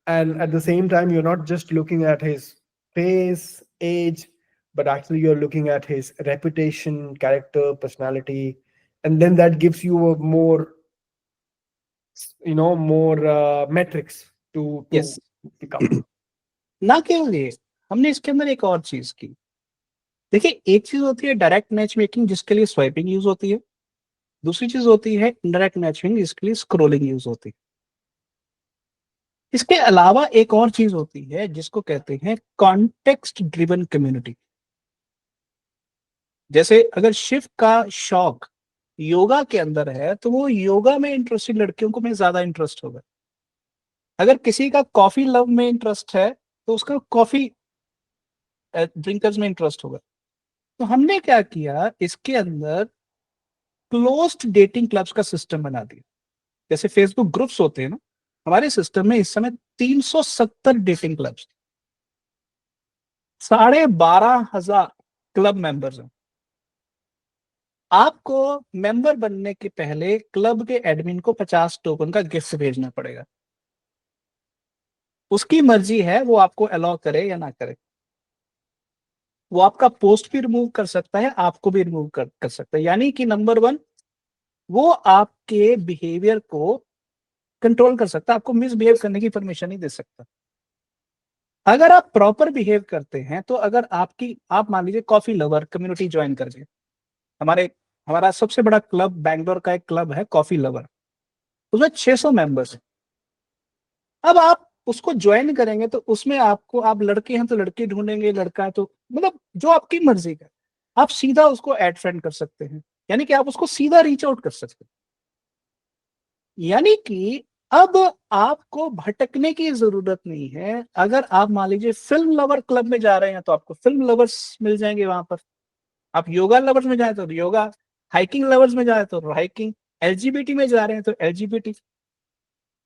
and at the same time you're not just looking at his face, age, but actually you're looking at his reputation, character, personality, and then that gives you a more more metrics to Yes. pick up. ना केवल ये, हमने इसके अंदर एक और चीज की। देखिए, एक चीज होती है डायरेक्ट मैच मेकिंग जिसके लिए स्वाइपिंग यूज होती है, दूसरी चीज होती है इनडायरेक्ट मैचिंग जिसके लिए स्क्रोलिंग यूज होती है। इसके अलावा एक और चीज होती है जिसको कहते हैं कॉन्टेक्स्ट ड्रिवन कम्युनिटी। जैसे अगर शिव का शौक योगा के अंदर है तो वो योगा में इंटरेस्टेड लड़कियों को में ज्यादा इंटरेस्ट होगा। अगर किसी का कॉफी लव में इंटरेस्ट है तो उसका कॉफी ड्रिंकर्स में इंटरेस्ट होगा। तो हमने क्या किया, इसके अंदर क्लोज्ड डेटिंग क्लब्स का सिस्टम बना दिया। जैसे फेसबुक ग्रुप्स होते हैं ना, हमारे सिस्टम में इस समय 370 डेटिंग क्लब्स, 12,500 क्लब मेंबर्स हैं। आपको मेंबर बनने के पहले क्लब के एडमिन को 50 टोकन का गिफ्ट भेजना पड़ेगा। उसकी मर्जी है वो आपको अलाउ करे या ना करे। वो आपका पोस्ट भी रिमूव कर सकता है, आपको भी रिमूव कर सकता है। यानी कि नंबर 1, वो आपके बिहेवियर को कंट्रोल कर सकता है, आपको मिसबिहेव करने की परमिशन नहीं दे सकता। अगर आप प्रॉपर बिहेव करते हैं तो अगर आप मान लीजिए कॉफी लवर कम्युनिटी ज्वाइन कर गए। हमारा सबसे बड़ा क्लब बैंगलोर का एक क्लब है कॉफी लवर, उसमें 600 मेंबर्स हैं। अब आप उसको ज्वाइन करेंगे तो उसमें आप लड़के हैं तो लड़के ढूंढेंगे, लड़का है तो मतलब जो आपकी मर्जी का, आप सीधा उसको ऐड फ्रेंड कर सकते हैं। यानी कि आप उसको सीधा रीच आउट कर सकते हैं। यानी कि अब आपको भटकने की जरूरत नहीं है। अगर आप मान लीजिए फिल्म लवर क्लब में जा रहे हैं तो आपको फिल्म लवर्स मिल जाएंगे वहां पर। आप योगा लवर्स में जाए तो योगा, हाइकिंग लवर्स में जाए तो हाइकिंग, एलजीबीटी में जा रहे हैं तो एलजीबीटी।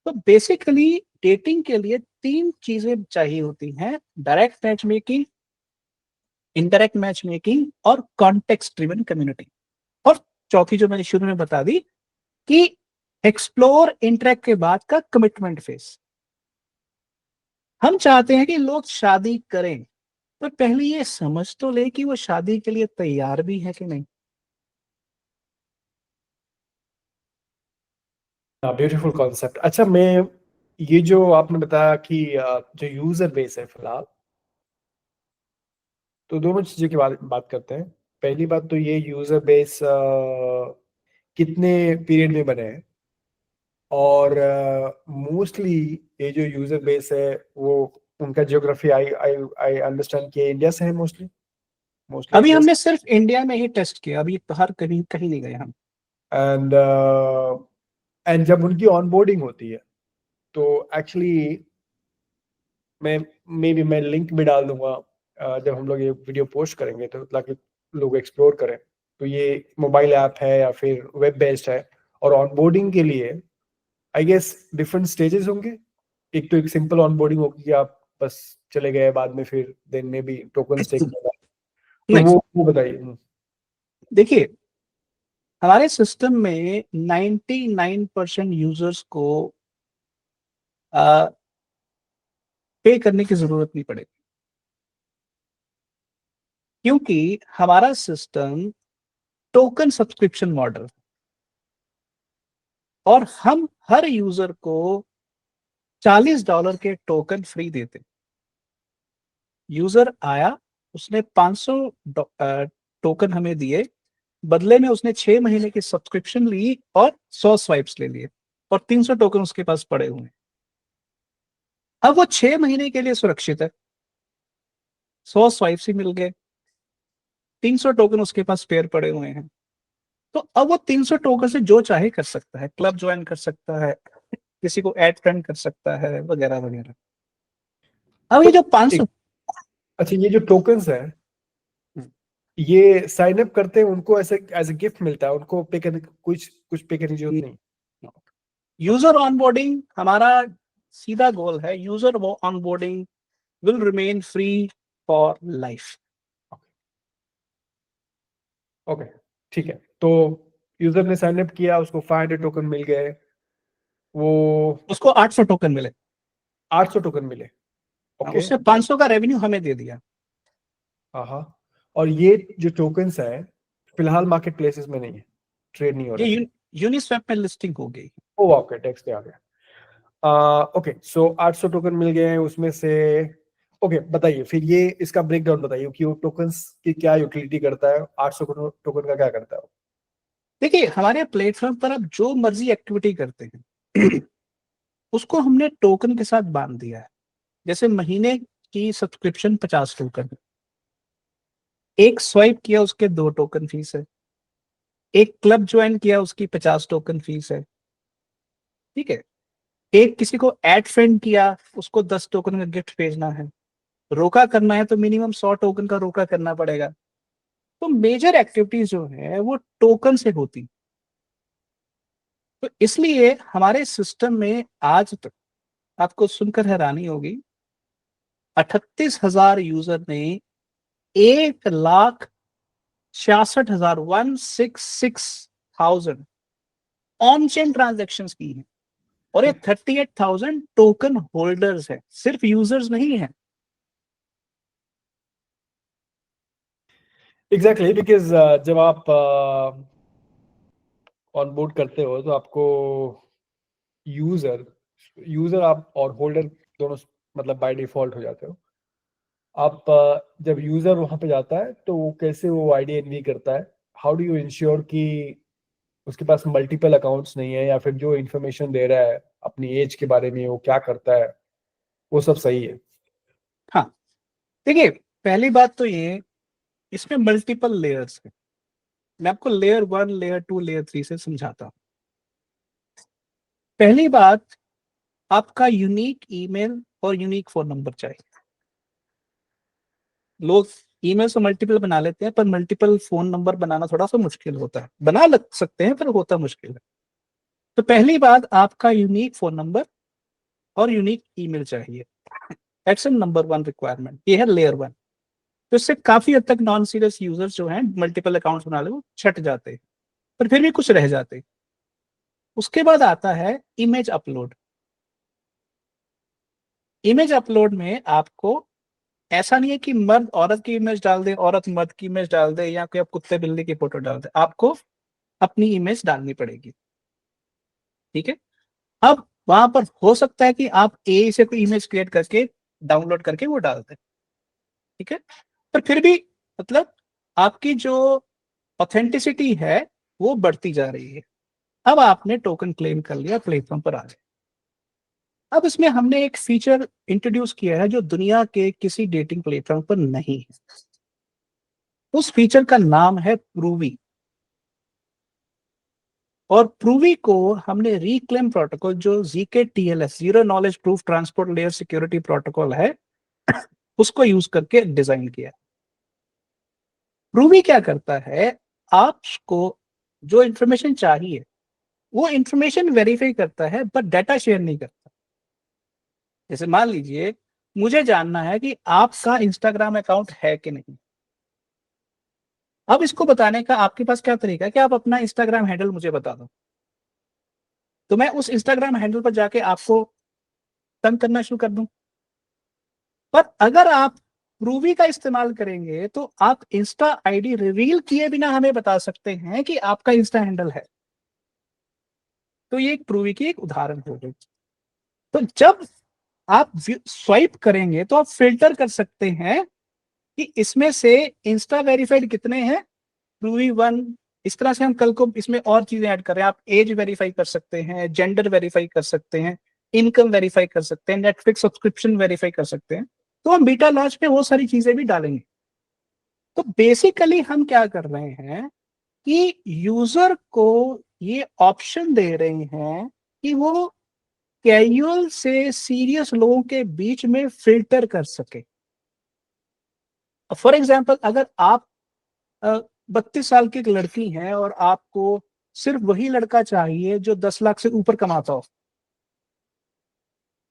तो बेसिकली डेटिंग के लिए 3 चीजें चाहिए होती हैं: direct match making, indirect match making और कॉन्टेक्स्ट ड्रिवन कम्युनिटी। और चौथी जो मैंने शुरू में बता दी कि एक्सप्लोर इंटरेक्ट के बाद का कमिटमेंट फेज। हम चाहते हैं कि लोग शादी करें, पर पहले ये समझ तो ले कि वो शादी के लिए तैयार भी है कि नहीं। Beautiful concept. अच्छा, मैं ये जो आपने बताया कि जो यूजर बेस है फिलहाल, तो दोनों चीजों की बात करते हैं। पहली बात तो ये यूजर बेस कितने पीरियड में बने हैं, और मोस्टली ये जो यूजर बेस है वो उनका geography I I I understand कि इंडिया से है मोस्टली अभी इंडिया हमने सिर्फ इंडिया में ही टेस्ट किया, अभी बाहर कहीं कहीं नहीं गए हम। एंड एंड जब उनकी ऑनबोर्डिंग होती है तो एक्चुअली मैं लिंक भी डाल दूंगा जब हम लोग ये वीडियो पोस्ट करेंगे, तो ताकि लोग एक्सप्लोर करें। तो ये मोबाइल ऐप है या फिर वेब बेस्ड है, और ऑनबोर्डिंग के लिए आई गेस डिफरेंट स्टेजेस होंगे। एक तो एक सिंपल ऑनबोर्डिंग होगी कि आप बस चले गए, बाद में फिर देन में भी टोकन स्टेक होगा। तो नहीं, वो बताइए। देखिए, हमारे सिस्टम में 99% यूजर्स को पे करने की जरूरत नहीं पड़ेगी, क्योंकि हमारा सिस्टम टोकन सब्सक्रिप्शन मॉडल, और हम हर यूजर को $40 के टोकन फ्री देते। यूजर आया, उसने 500 टोकन हमें दिए, बदले में उसने 6 महीने की सब्सक्रिप्शन ली और 100 स्वाइप्स ले लिए, और 300 टोकन उसके पास पड़े हुए हैं। अब वो 6 महीने के लिए सुरक्षित है, 100 स्वाइप्स ही मिल गए, 300 टोकन उसके पास स्पेयर पड़े हुए हैं। तो अब वो 300 टोकन से जो चाहे कर सकता है, क्लब ज्वाइन कर सकता है, किसी को ऐड फ्रेंड कर सकता है, वगैरह वगैरह। अब ये तो जो 500, अच्छा, ये जो टोकन्स है ये साइन अप करते हैं उनको ऐसे एज ए गिफ्ट मिलता है, उनको पे करने कुछ पे करने की जरूरत नहीं। यूजर ऑनबोर्डिंग हमारा सीधा गोल है। यूजर वो onboarding will remain free for life. Okay, ठीक है, तो यूजर ने साइन अप किया, उसको 500 टोकन मिल गए, वो उसको 800 टोकन मिले, 800 टोकन मिले। ओके। उसने 500 का रेवेन्यू हमें दे दिया। हाँ, और ये जो टोकन्स है फिलहाल मार्केट प्लेसेस में नहीं है, ट्रेड नहीं हो ये रहे। यूनिस्वैप में लिस्टिंग हो गई। ओ ओके, टेक्स्ट पे आ गया। ओके, सो 800 टोकन मिल गए हैं उसमें से। ओके, बताइए फिर ये इसका ब्रेकडाउन बताइए कि वो टोकन्स की क्या यूटिलिटी करता है, 800 टोकन का क्या करता है वो? देखिए, हमारे प्लेटफॉर्म पर आप जो मर्जी एक्टिविटी करते हैं उसको हमने टोकन के साथ बांध दिया है। जैसे महीने की सब्सक्रिप्शन 50 टोकन, एक स्वाइप किया उसके 2 टोकन फीस है, एक क्लब ज्वाइन किया उसकी 50 टोकन फीस है। ठीक है, एक किसी को एड फ्रेंड किया उसको 10 टोकन का गिफ्ट भेजना है, रोका करना है तो मिनिमम 100 टोकन का रोका करना पड़ेगा। तो मेजर एक्टिविटीज जो है वो टोकन से होती। तो इसलिए हमारे सिस्टम में आज तक, आपको सुनकर हैरानी होगी, 38,000 यूजर ने 1,66,000 166,000 ऑन चेन ट्रांजेक्शन की है। और ये 38,000 टोकन होल्डर्स है, सिर्फ यूजर्स नहीं है। एग्जैक्टली, बिकॉज जब आप ऑन बोर्ड करते हो तो आपको यूजर यूजर आप और होल्डर दोनों मतलब बाय डिफॉल्ट हो जाते हो। आप जब यूजर वहां पे जाता है तो वो कैसे वो आईडी एनवी करता है, हाउ डू यू इंश्योर कि उसके पास मल्टीपल अकाउंट्स नहीं है, या फिर जो इंफॉर्मेशन दे रहा है अपनी एज के बारे में वो क्या करता है, वो सब सही है? हाँ, देखिए, पहली बात तो ये, इसमें मल्टीपल लेयर्स है। मैं आपको लेयर 1, लेयर 2, लेयर 3 से समझाता हूँ। पहली बात, आपका यूनिक ईमेल और यूनिक फोन नंबर चाहिए। लोग ईमेल से मल्टीपल बना लेते हैं, पर मल्टीपल फोन नंबर बनाना थोड़ा सा मुश्किल होता है। बना लग सकते हैं पर होता मुश्किल है। तो पहली बात, आपका यूनिक फोन नंबर और यूनिक ईमेल चाहिए। एक्शन नंबर 1 रिक्वायरमेंट ये है लेयर 1। तो इससे काफी हद तक नॉन सीरियस यूजर्स जो हैं मल्टीपल अकाउंट्स बना ले वो छट जाते हैं, पर फिर भी कुछ रह जाते हैं। उसके बाद आता है इमेज अपलोड। इमेज अपलोड में आपको ऐसा नहीं है कि मर्द औरत की इमेज डाल दे, औरत मर्द की इमेज डाल दे, या कोई आप कुत्ते बिल्ली की फोटो डाल दे। आपको अपनी इमेज डालनी पड़ेगी। ठीक है, अब वहां पर हो सकता है कि आप ए से कोई इमेज क्रिएट करके डाउनलोड करके वो डाल दें। ठीक है, पर फिर भी मतलब आपकी जो ऑथेंटिसिटी है वो बढ़ती जा रही है। अब आपने टोकन क्लेम कर लिया, प्लेटफॉर्म पर आ गए। अब इसमें हमने एक फीचर इंट्रोड्यूस किया है जो दुनिया के किसी डेटिंग प्लेटफॉर्म पर नहीं है। उस फीचर का नाम है प्रूवी। और प्रूवी को हमने रिक्लेम प्रोटोकॉल, जो GK TLS, zero knowledge proof transport layer security protocol है, उसको यूज करके डिजाइन किया। प्रूवी क्या करता है, आपको जो इंफॉर्मेशन चाहिए वो इंफॉर्मेशन वेरीफाई करता है, बट डाटा शेयर नहीं करता। जैसे मान लीजिए, मुझे जानना है कि आपका इंस्टाग्राम अकाउंट है कि नहीं। अब इसको बताने का आपके पास क्या तरीका है कि आप अपना इंस्टाग्राम हैंडल मुझे बता दो, तो मैं उस इंस्टाग्राम हैंडल पर जाके आपको तंग करना शुरू कर दूं। पर अगर आप प्रूवी का इस्तेमाल करेंगे तो आप इंस्टा आईडी रिवील किए बिना हमें बता सकते हैं कि आपका इंस्टा हैंडल है। तो ये एक प्रूवी की एक उदाहरण हो गई। तो जब आप स्वाइप करेंगे तो आप फिल्टर कर सकते हैं कि इसमें से इंस्टा वेरीफाइड कितने हैं, प्रूवी 1। इस तरह से हम कल को इसमें और चीजें ऐड कर रहे हैं। आप एज वेरीफाई कर सकते हैं, जेंडर वेरीफाई कर सकते हैं, इनकम वेरीफाई कर सकते हैं, नेटफ्लिक्स सब्सक्रिप्शन वेरीफाई कर सकते हैं। तो हम बीटा लॉन्च में वो सारी चीजें भी डालेंगे। तो बेसिकली हम क्या कर रहे हैं कि यूजर को ये ऑप्शन दे रहे हैं कि वो कैजुअल से सीरियस लोगों के बीच में फिल्टर कर सके। फॉर एग्जाम्पल, अगर आप 32 साल की एक लड़की हैं और आपको सिर्फ वही लड़का चाहिए जो 10 लाख से ऊपर कमाता हो,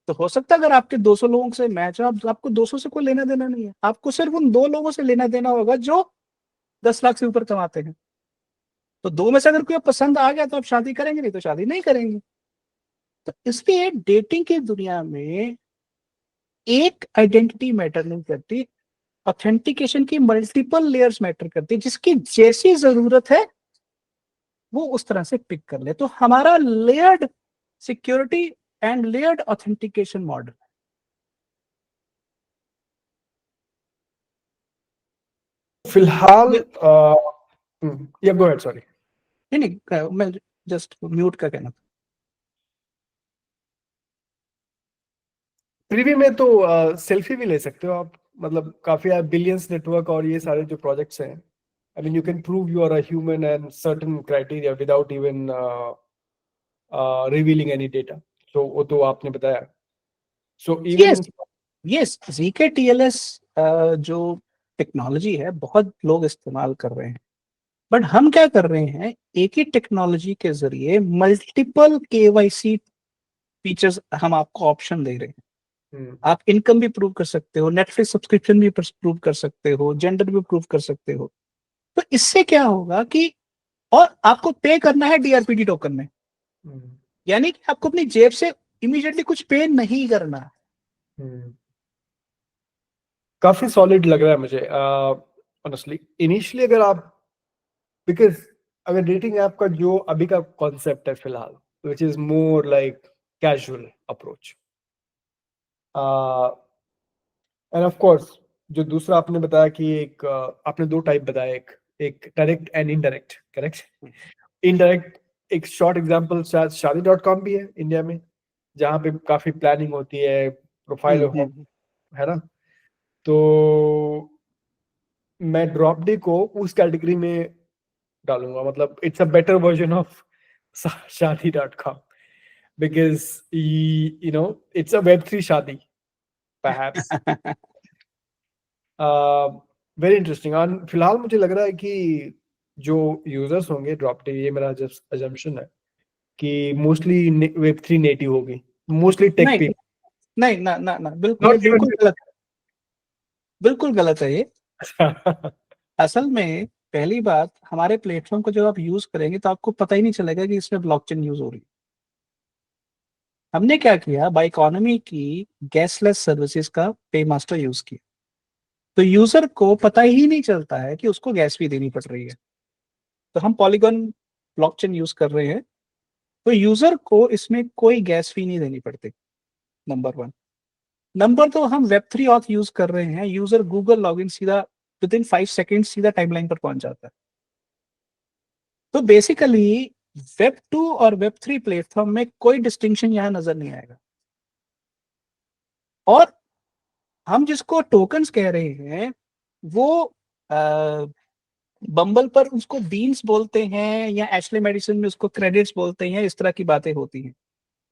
तो हो सकता है अगर आपके 200 लोगों से मैच हो, आपको 200 से कोई लेना देना नहीं है, आपको सिर्फ उन 2 लोगों से लेना देना होगा जो 10 लाख से ऊपर कमाते हैं। तो दो में से अगर कोई पसंद आ गया तो आप शादी करेंगे, नहीं तो शादी नहीं करेंगे। तो इसलिए डेटिंग की दुनिया में एक आइडेंटिटी मैटर नहीं करती, ऑथेंटिकेशन की मल्टीपल लेयर्स मैटर करती है। जिसकी जैसी जरूरत है वो उस तरह से पिक कर ले। तो हमारा layered security and layered authentication model. फिलहाल या गो अहेड, सॉरी। नहीं नहीं, मैं जस्ट म्यूट का कहना था। प्रीव्यू में तो सेल्फी भी ले सकते हो आप, मतलब काफी बिलियंस नेटवर्क और ये सारे जो प्रोजेक्ट्स हैं, I mean you can prove you are a human and certain criteria without even revealing any data. So वो तो आपने बताया। So even yes yes, ZK TLS जो टेक्नोलॉजी है बहुत लोग इस्तेमाल कर रहे हैं, बट हम क्या कर रहे हैं, एक ही टेक्नोलॉजी के जरिए मल्टीपल केवाईसी फीचर्स हम आपको ऑप्शन दे रहे हैं। आप इनकम भी प्रूव कर सकते हो, नेटफ्लिक्स सब्सक्रिप्शन भी प्रूव कर सकते हो, जेंडर भी प्रूव कर सकते हो। तो इससे क्या होगा कि, और आपको पे करना है डीआरपीटी टोकन में, यानी कि आपको अपनी जेब से इमीडिएटली कुछ पे नहीं करना। काफी सॉलिड लग रहा है मुझे ऑनेस्टली। इनिशियली अगर आप, बिकॉज अगर डेटिंग ऐप का जो अभी का कॉन्सेप्ट है फिलहाल, which is more like casual approach, end of course जो दूसरा आपने बताया कि एक आपने दो टाइप बताया, एक एक direct and indirect, correct. Indirect एक शॉर्ट एग्जांपल शायद शादी.com भी है इंडिया में, जहाँ पे काफी प्लानिंग होती है, प्रोफाइल है ना। तो मैं ड्रॉप डे को उस कैटेगरी में डालूंगा, मतलब it's a better version of शादी.com, because you know it's a वेब3 शादी perhaps. Very interesting. और फिलहाल मुझे लग रहा है कि जो यूजर्स होंगे ड्रॉप डे, ये मेरा जस्ट अजम्पशन है कि मोस्टली वेब3 नेटिव होगी, मोस्टली टेक नहीं पीपल। नहीं, ना ना ना, बिल्कुल ये नॉट बिल्कुल इवन गलत, बिल्कुल गलत है ये। असल में पहली बात, हमारे प्लेटफॉर्म को जब आप यूज करेंगे तो आपको पता ही नहीं चलेगा कि इसमें ब्लॉकचेन यूज हो रही है। हमने क्या किया, बाय इकोनॉमी की गैसलेस सर्विसेज का पे मास्टर यूज किया, तो यूजर को पता ही नहीं चलता है कि उसको गैस भी देनी पड़ रही है। तो हम पॉलीगॉन ब्लॉकचेन यूज कर रहे हैं, तो यूजर को इसमें कोई गैस फी नहीं देनी पड़ती, नंबर वन। नंबर दो, हम वेब3 ऑथ यूज कर रहे हैं, यूजर गूगल लॉगिन सीधा विद इन 5 सेकेंड सीधा टाइमलाइन पर पहुंच जाता है। तो बेसिकली वेब 2 और वेब3 प्लेटफॉर्म में कोई डिस्टिंक्शन यहां नजर नहीं आएगा। और हम जिसको टोकन्स कह रहे हैं वो बम्बल पर उसको बीन्स बोलते हैं, या एशले मेडिसिन में उसको क्रेडिट्स बोलते हैं, इस तरह की बातें होती हैं।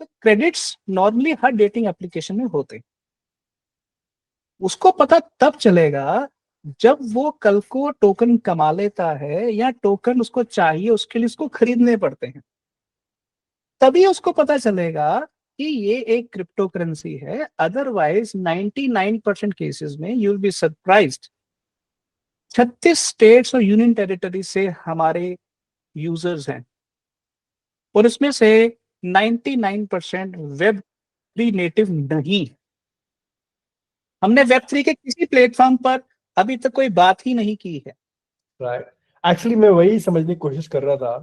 तो क्रेडिट्स नॉर्मली हर डेटिंग एप्लीकेशन में होते हैं। उसको पता तब चलेगा जब वो कल को टोकन कमा लेता है, या टोकन उसको चाहिए, उसके लिए उसको खरीदने पड़ते हैं, तभी उसको पता चलेगा कि ये एक क्रिप्टो करेंसी है। अदरवाइज 99% केसेस में you will be surprised, 36 states और यूनियन टेरिटरी से हमारे यूजर्स हैं, और इसमें से 99% वेब 3 नेटिव नहीं। हमने वेब 3 के किसी प्लेटफॉर्म पर अभी तक कोई बात ही नहीं की है। राइट। एक्चुअली मैं वही समझने की कोशिश कर रहा था।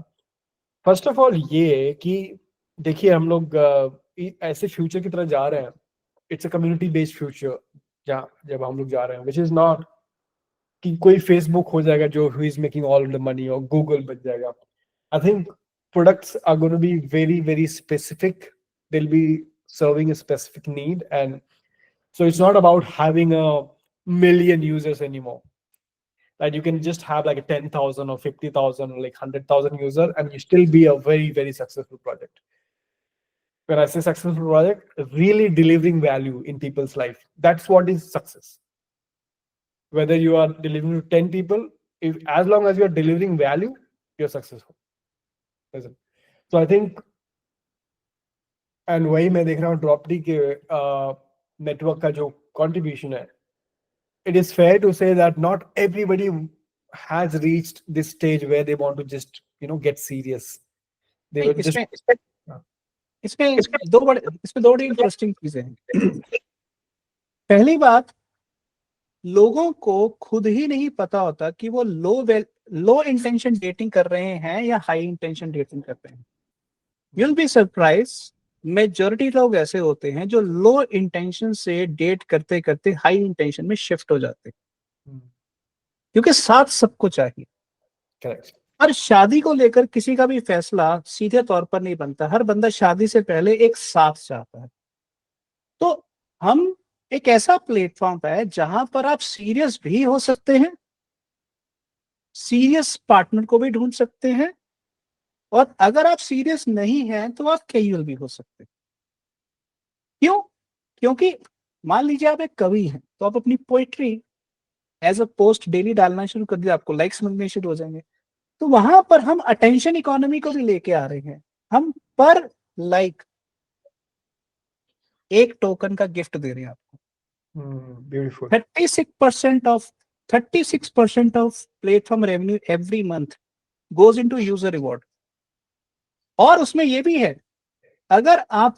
फर्स्ट ऑफ ऑल ये कि देखिए हम लोग ऐसे फ्यूचर की तरफ जा रहे हैं, it's a community based future, जहाँ जब हम लोग जा रहे हैं, विच इज नॉट कि कोई फेसबुक हो जाएगा जो who is making all the money और गूगल बच जाएगा। I think products are going to be very very specific, they'll be serving a specific need, and so it's not about having a million users anymore, that you can just have like a 10,000 or 50,000 or like 100,000 user and you still be a very very successful project. When I say successful project, really delivering value in people's life, that's what is success. Whether you are delivering to 10 people, if as long as you are delivering value, you're successful. So I think, and वही मैं देख रहा हूँ drop D के network का जो contribution है, it is fair to say that not everybody has reached this stage where they want to just get serious. They नहीं, were just इसमें दो बड़ी इंटरेस्टिंग चीजें हैं। पहली बात, लोगों को खुद ही नहीं पता होता कि वो लो इंटेंशन डेटिंग कर रहे हैं या हाई इंटेंशन डेटिंग कर रहे हैं। You'll be surprised, मेजोरिटी लोग ऐसे होते हैं जो लो इंटेंशन से डेट करते करते हाई इंटेंशन में शिफ्ट हो जाते हैं, क्योंकि साथ सबको चाहिए। correct. और शादी को लेकर किसी का भी फैसला सीधे तौर पर नहीं बनता, हर बंदा शादी से पहले एक साथ चाहता है। तो हम एक ऐसा प्लेटफॉर्म है जहां पर आप सीरियस भी हो सकते हैं, सीरियस पार्टनर को भी ढूंढ सकते हैं, और अगर आप सीरियस नहीं हैं तो आप कैजुअल भी हो सकते हैं। क्यों? क्योंकि मान लीजिए आप एक कवि हैं, तो आप अपनी poetry as a post daily डालना शुरू कर दिया, आपको लाइक्स मिलने शुरू हो जाएंगे। तो वहां पर हम अटेंशन इकोनॉमी को भी लेके आ रहे हैं। हम पर लाइक एक टोकन का गिफ्ट दे रहे हैं आपको। Beautiful. 36% of platform revenue every month goes into user reward. और उसमें ये भी है, अगर आप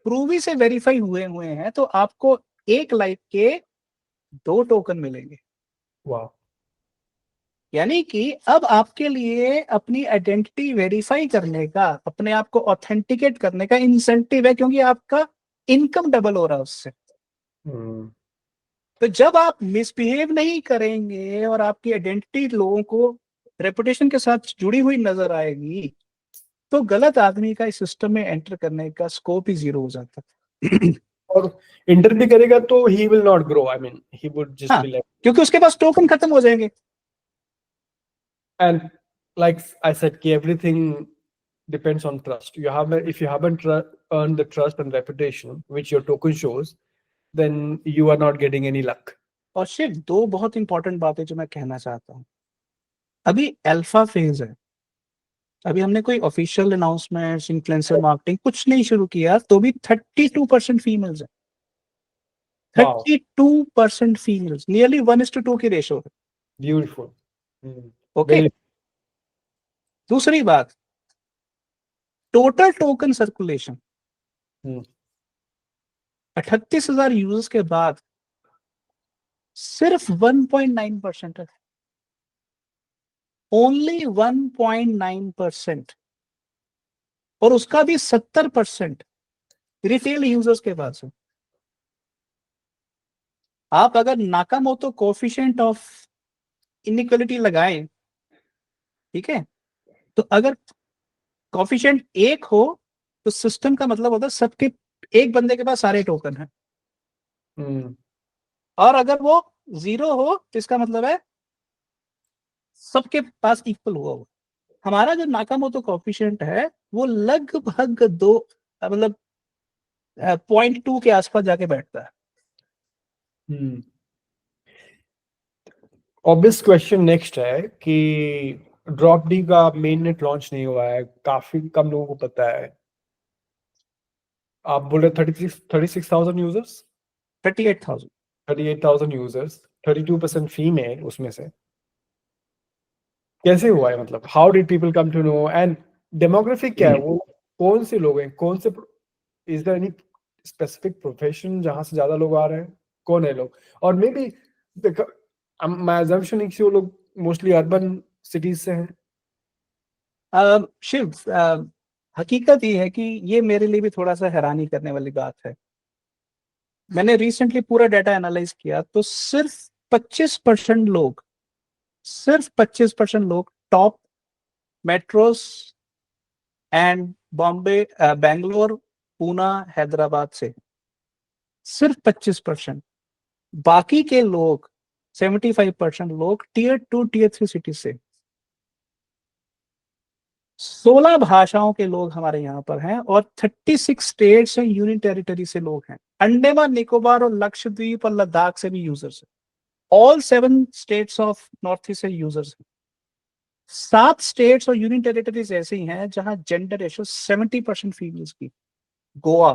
प्रूवी से वेरीफाई हुए हैं तो आपको एक लाइक के 2 टोकन मिलेंगे। Wow. यानी कि अब आपके लिए अपनी आइडेंटिटी वेरीफाई करने का, अपने आप को ऑथेंटिकेट करने का इंसेंटिव है, क्योंकि आपका इनकम डबल हो रहा है उससे। तो जब आप मिसबिहेव नहीं करेंगे और आपकी आइडेंटिटी लोगों को रेपुटेशन के साथ जुड़ी हुई नजर आएगी, तो गलत आदमी का इस सिस्टम में एंटर करने का स्कोप ही जीरो हो जाता है। और इंटर भी करेगा तो he will not grow. I mean, he would just हाँ, be like, क्योंकि उसके पास टोकन खत्म हो जाएंगे। and like I said, कि everything depends on trust. If you haven't earned the trust and reputation which your token shows, then you are not getting any luck. और सिर्फ 2 बहुत इंपॉर्टेंट बातें जो मैं कहना चाहता हूँ। अभी अल्फा फेज है, अभी हमने कोई ऑफिशियल अनाउंसमेंट, इन्फ्लुएंसर मार्केटिंग कुछ नहीं शुरू किया, तो भी 32% फीमेल्स है। Wow. 32% फीमेल्स, नियरली 1:2 की रेशो है। Beautiful. ओके। दूसरी बात, टोटल टोकन सर्कुलेशन 38,000 यूजर्स के बाद सिर्फ 1.9% है। ओनली 1.9%, और उसका भी 70% रिटेल यूजर्स के पास है। आप अगर नाकामोतो कोएफिशिएंट ऑफ इनइक्वालिटी लगाएं, ठीक है, तो अगर कोएफिशिएंट 1 हो तो सिस्टम का मतलब होता है सबके, एक बंदे के पास सारे टोकन हैं। और अगर वो 0 हो तो इसका मतलब है सबके पास इक्वल हुआ हो। हमारा जो नाकामोतो कोएफिशिएंट है वो लगभग 2, मतलब 0.2 के आसपास जाके बैठता है। ऑब्वियस क्वेश्चन नेक्स्ट है कि ड्रॉप डी का मेन नेट लॉन्च नहीं हुआ है, काफी कम लोगों को पता है। आप बोल रहे 36,000 यूजर्स, 38,000 यूजर्स, 32% फीमेल उसमें से। कैसे हुआ है, मतलब how did people come to know, and demographic क्या है, वो कौन से लोग हैं, कौन से, is there any specific profession जहां से ज्यादा लोग आ रहे हैं, कौन है लोग? और मे बी माय अजम्पशन है कि वो लोग मोस्टली अर्बन सिटीज से हैं। शिव, हकीकत ये है कि ये मेरे लिए भी थोड़ा सा हैरानी करने वाली बात है। मैंने रिसेंटली पूरा डाटा एनालाइज किया तो सिर्फ 25% लोग, सिर्फ 25% लोग top metros and Bombay, Bangalore, Poona, Hyderabad से, सिर्फ 25%। बाकी के लोग 75% लोग टियर 2 टियर 3 सिटी से। 16 भाषाओं के लोग हमारे यहाँ पर हैं, और 36 स्टेट्स एंड यूनियन टेरिटरी से लोग हैं। अंडमान निकोबार और लक्षद्वीप और लद्दाख से भी यूजर्स हैं। All 7 states of north east से यूजर्स हैं। 7 स्टेट्स और यूनियन टेरिटरीज ऐसी हैं जहां जेंडर रेशो 70% फीमेल्स की। Goa,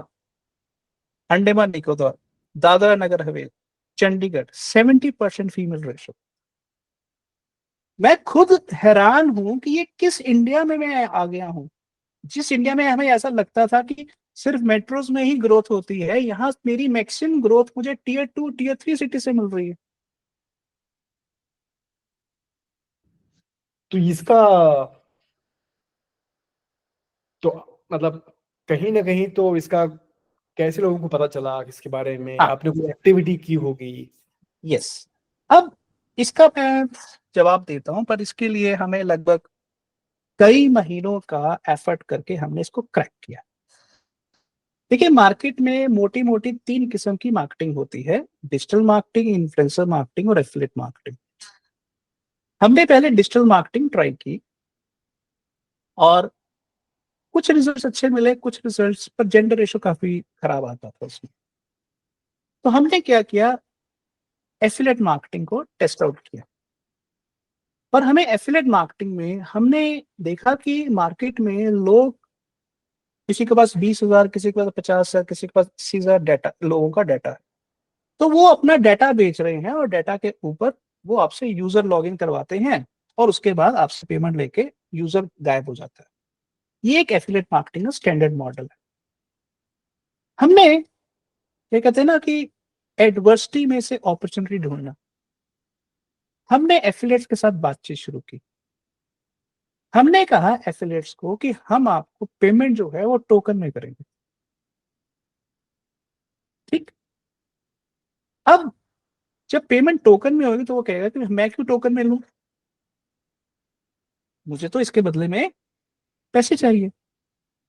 Andaman Nicobar, Dadra Nagar Haveli, Chandigarh 70% female ratio. मैं खुद हैरान हूं कि ये किस इंडिया में मैं आ गया हूं। जिस इंडिया में हमें ऐसा लगता था कि सिर्फ मेट्रोज में ही ग्रोथ होती है, यहाँ मेरी मैक्सिमम ग्रोथ मुझे टियर 2 टियर 3 सिटी से मिल रही है। तो इसका तो मतलब कहीं ना कहीं तो इसका कैसे लोगों को पता चला इसके बारे में? हाँ, आपने कोई एक्टिविटी की होगी? यस। अब इसका मैं जवाब देता हूं, पर इसके लिए हमें लगभग कई महीनों का एफर्ट करके हमने इसको क्रैक किया। देखिए, मार्केट में मोटी मोटी 3 किस्म की मार्केटिंग होती है: डिजिटल मार्केटिंग, इन्फ्लुएंसर मार्केटिंग और एफिलिएट मार्केटिंग। हमने पहले डिजिटल मार्केटिंग ट्राई की और कुछ रिजल्ट्स अच्छे मिले, कुछ रिजल्ट्स पर जेंडर रेशो काफी खराब आता था उसमें। तो हमने क्या किया, एफिलिएट मार्केटिंग को टेस्ट आउट किया। पर हमें एफिलिएट मार्केटिंग में हमने देखा कि मार्केट में लोग, किसी के पास 20,000, किसी के पास 50,000, किसी के पास 80,000 डाटा, लोगों का डाटा है। तो वो अपना डाटा बेच रहे हैं और डाटा के ऊपर वो आपसे यूजर लॉगिन करवाते हैं और उसके बाद आपसे पेमेंट लेके यूजर गायब हो जाता है। ये एक एफिलिएट मार्केटिंग का स्टैंडर्ड मॉडल है। हमने, ये कहते हैं ना कि एडवर्सिटी में से अपॉर्चुनिटी ढूंढना, हमने एफिलिएट्स के साथ बातचीत शुरू की। हमने कहा एफिलिएट्स को कि हम आपको पेमेंट जो है वो टोकन में करेंगे। ठीक। अब जब पेमेंट टोकन में होगी तो वो कहेगा कि मैं क्यों टोकन में लूं, मुझे तो इसके बदले में पैसे चाहिए।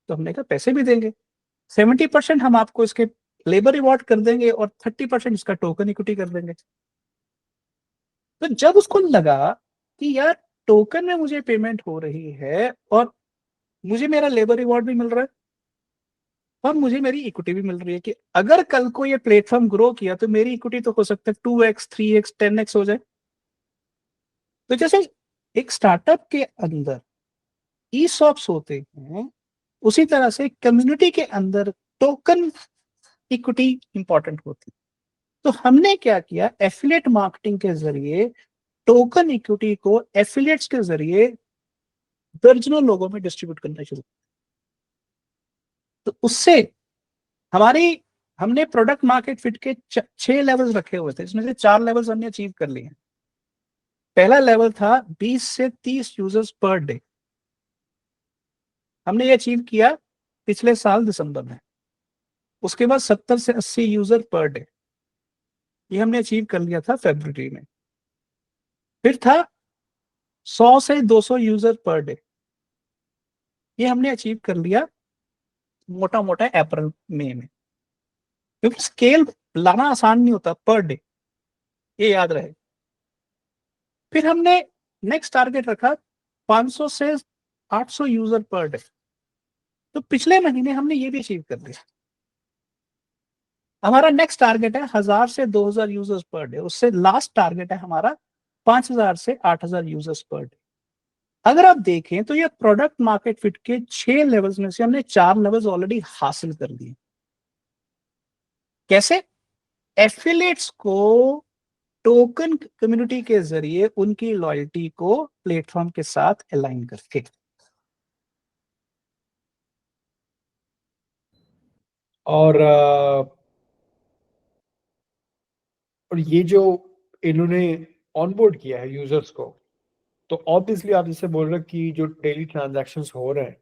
तो हमने कहा पैसे भी देंगे, 70% हम आपको इसके लेबर रिवॉर्ड कर देंगे और 30% इसका टोकन इक्विटी कर देंगे। तो जब उसको लगा कि यार टोकन में मुझे पेमेंट हो रही है और मुझे मेरा लेबर रिवॉर्ड भी मिल रहा है और मुझे मेरी इक्विटी भी मिल रही है, कि अगर कल को ये प्लेटफॉर्म ग्रो किया तो मेरी इक्विटी तो हो सकता है 2x 3x 10x हो जाए। तो जैसे एक स्टार्टअप के अंदर ई सॉप्स होते हैं, उसी तरह से कम्युनिटी के अंदर टोकन इक्विटी इंपॉर्टेंट होती है। तो हमने क्या किया, एफिलिएट मार्केटिंग के जरिए टोकन इक्विटी को एफिलिएट्स के जरिए दर्जनों लोगों में डिस्ट्रीब्यूट करना शुरू किया। तो उससे हमारी, हमने प्रोडक्ट मार्केट फिट के 6 लेवल्स रखे हुए थे, इसमें से 4 लेवल्स हमने अचीव कर लिए हैं। पहला लेवल था 20 से 30 यूजर्स पर डे। हमने ये अचीव किया पिछले साल दिसंबर में। उसके बाद 70 से 80 यूजर पर डे, ये हमने अचीव कर लिया था फरवरी में। फिर था 100 से 200 यूजर पर डे, ये हमने अचीव कर लिया मोटा मोटा अप्रैल मई में। क्योंकि स्केल लाना आसान नहीं होता पर डे, ये याद रहे। फिर हमने नेक्स्ट टारगेट रखा 500 से 800 यूजर पर डे। तो पिछले महीने हमने ये भी अचीव कर लिया। हमारा नेक्स्ट टारगेट है 1000 से 2000 यूजर्स पर डे, उससे लास्ट टारगेट है हमारा 5000 से 8000 यूजर्स पर डे। अगर आप देखें तो ये प्रोडक्ट मार्केट फिट के 6 लेवल्स में से हमने 4 लेवल्स ऑलरेडी हासिल कर लिए। कैसे? एफिलिएट्स को टोकन कम्युनिटी के जरिए उनकी लॉयल्टी को प्लेटफॉर्म के साथ अलाइन करके। और और ये जो इन्होंने ऑनबोर्ड किया है यूजर्स को, तो ऑब्वियसली आप जैसे बोल रहे हो कि जो डेली ट्रांजैक्शंस हो रहे हैं,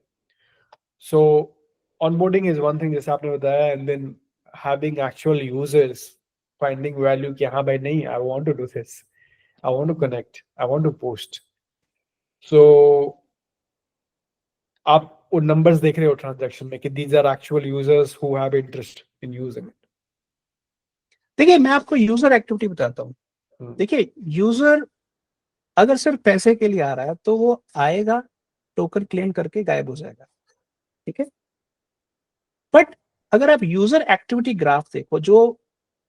so onboarding is one thing जैसे आपने बताया, and then having actual users finding value कि हाँ भाई नहीं, I want to do this, I want to connect, I want to post. So आप वो नंबर्स देख रहे हो ट्रांजैक्शन में कि these are actual users who have interest in using it. देखिए, मैं आपको यूजर एक्टिविटी बताता हूँ। देखिए, यूजर अगर सिर्फ पैसे के लिए आ रहा है तो वो आएगा, टोकन क्लेम करके गायब हो जाएगा। ठीक है। बट अगर आप यूजर एक्टिविटी ग्राफ देखो, जो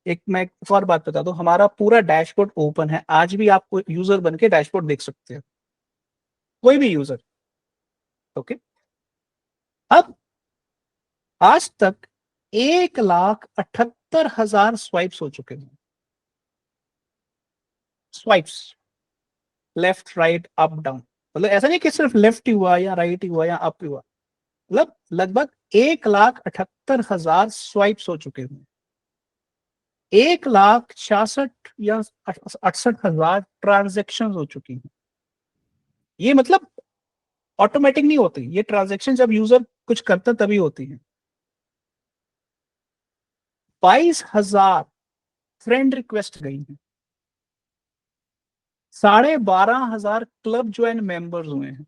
मैं एक और बात बता दूं, हमारा पूरा डैशबोर्ड ओपन है, आज भी आप यूजर बन के डैशबोर्ड देख सकते हैं, कोई भी यूजर। ओके। अब आज तक 1,78,000 स्वाइप्स हो चुके हैं। Swipes left right up down, मतलब ऐसा नहीं कि सिर्फ लेफ्ट ही हुआ या राइट ही हुआ या अप ही हुआ, मतलब लगभग 1,78,000 स्वाइप्स हो चुके हैं, 1,66,000 या 68,000 ट्रांजेक्शन हो चुकी हैं। ये मतलब ऑटोमेटिक नहीं होती, ये ट्रांजेक्शन जब यूजर कुछ करता तभी होती है। 22,000 फ्रेंड रिक्वेस्ट गई हैं, 12,500 क्लब ज्वाइन मेंबर्स हुए हैं,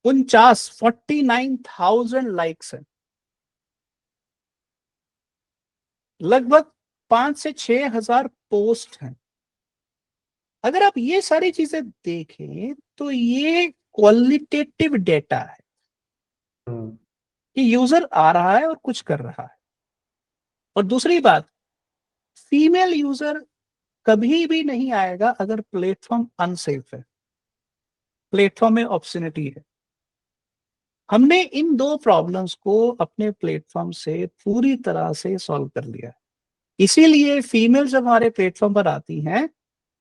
49,000 लाइक्स है, लगभग 5 से 6 हजार पोस्ट हैं। अगर आप ये सारी चीजें देखें तो ये क्वालिटेटिव डेटा है कि यूजर आ रहा है और कुछ कर रहा है। और दूसरी बात, फीमेल यूजर कभी भी नहीं आएगा अगर प्लेटफॉर्म अनसेफ है, प्लेटफॉर्म में ऑब्ससिनिटी है। हमने इन दो प्रॉब्लम्स को अपने प्लेटफॉर्म से पूरी तरह से सॉल्व कर लिया है। इसीलिए फीमेल जब हमारे प्लेटफॉर्म पर आती हैं,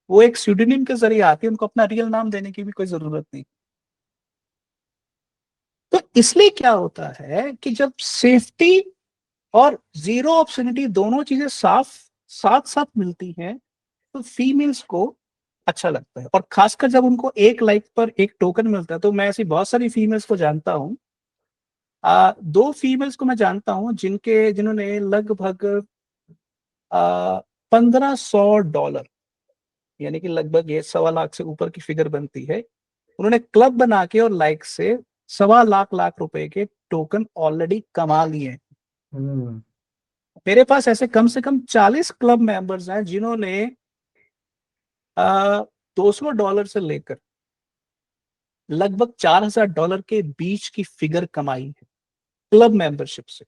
वो एक स्यूडोनिम के जरिए आती है, उनको अपना रियल नाम देने की भी कोई जरूरत नहीं। तो इसलिए क्या होता है कि जब सेफ्टी और जीरो ऑब्ससिनिटी दोनों चीजें साफ साथ साथ मिलती हैं तो फीमेल्स को अच्छा लगता है। और खासकर जब उनको एक लाइक पर एक टोकन मिलता है, तो मैं ऐसी बहुत सारी फीमेल्स को जानता हूँ। 2 फीमेल्स को मैं जानता हूँ जिन्होंने लगभग $1,500, यानी कि लगभग ये 1.25 लाख से ऊपर की फिगर बनती है, उन्होंने क्लब बना के और लाइक से 1.25 लाख रुपए के टोकन ऑलरेडी कमा लिए हैं। मेरे पास ऐसे कम से कम 40 क्लब मेंबर्स हैं जिन्होंने $200 से लेकर लगभग $4,000 के बीच की फिगर कमाई है क्लब मेंबरशिप से।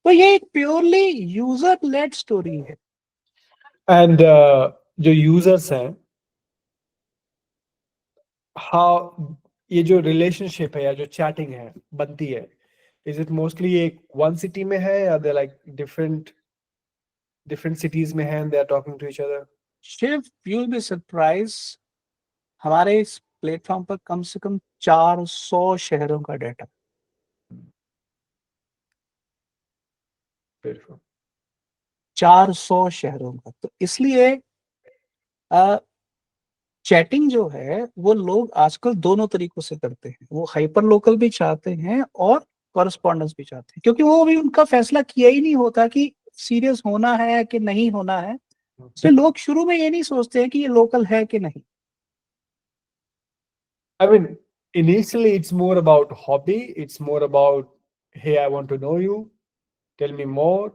तो ये एक प्योरली यूजर लेड स्टोरी है। एंड जो यूजर्स हैं, हाउ ये जो रिलेशनशिप है या जो चैटिंग है बनती है, इज इट मोस्टली एक वन सिटी में है या दे लाइक डिफरेंट सिटीज में है and they are talking to each other? Shiv, you will be surprise, हमारे इस प्लेटफॉर्म पर कम से कम 400 शहरों का डाटा। बिल्कुल। 400 शहरों का। तो इसलिए चैटिंग जो है वो लोग आजकल दोनों तरीकों से करते हैं, वो हाइपर लोकल भी चाहते हैं और कॉरेस्पॉन्डेंस भी चाहते हैं, क्योंकि वो अभी उनका फैसला किया ही नहीं होता कि सीरियस होना है कि नहीं होना है। तो लोग शुरू में ये नहीं सोचते हैं कि ये लोकल है कि नहीं। I mean, initially it's more about hobby. It's more about, hey, I want to know you. Tell me more.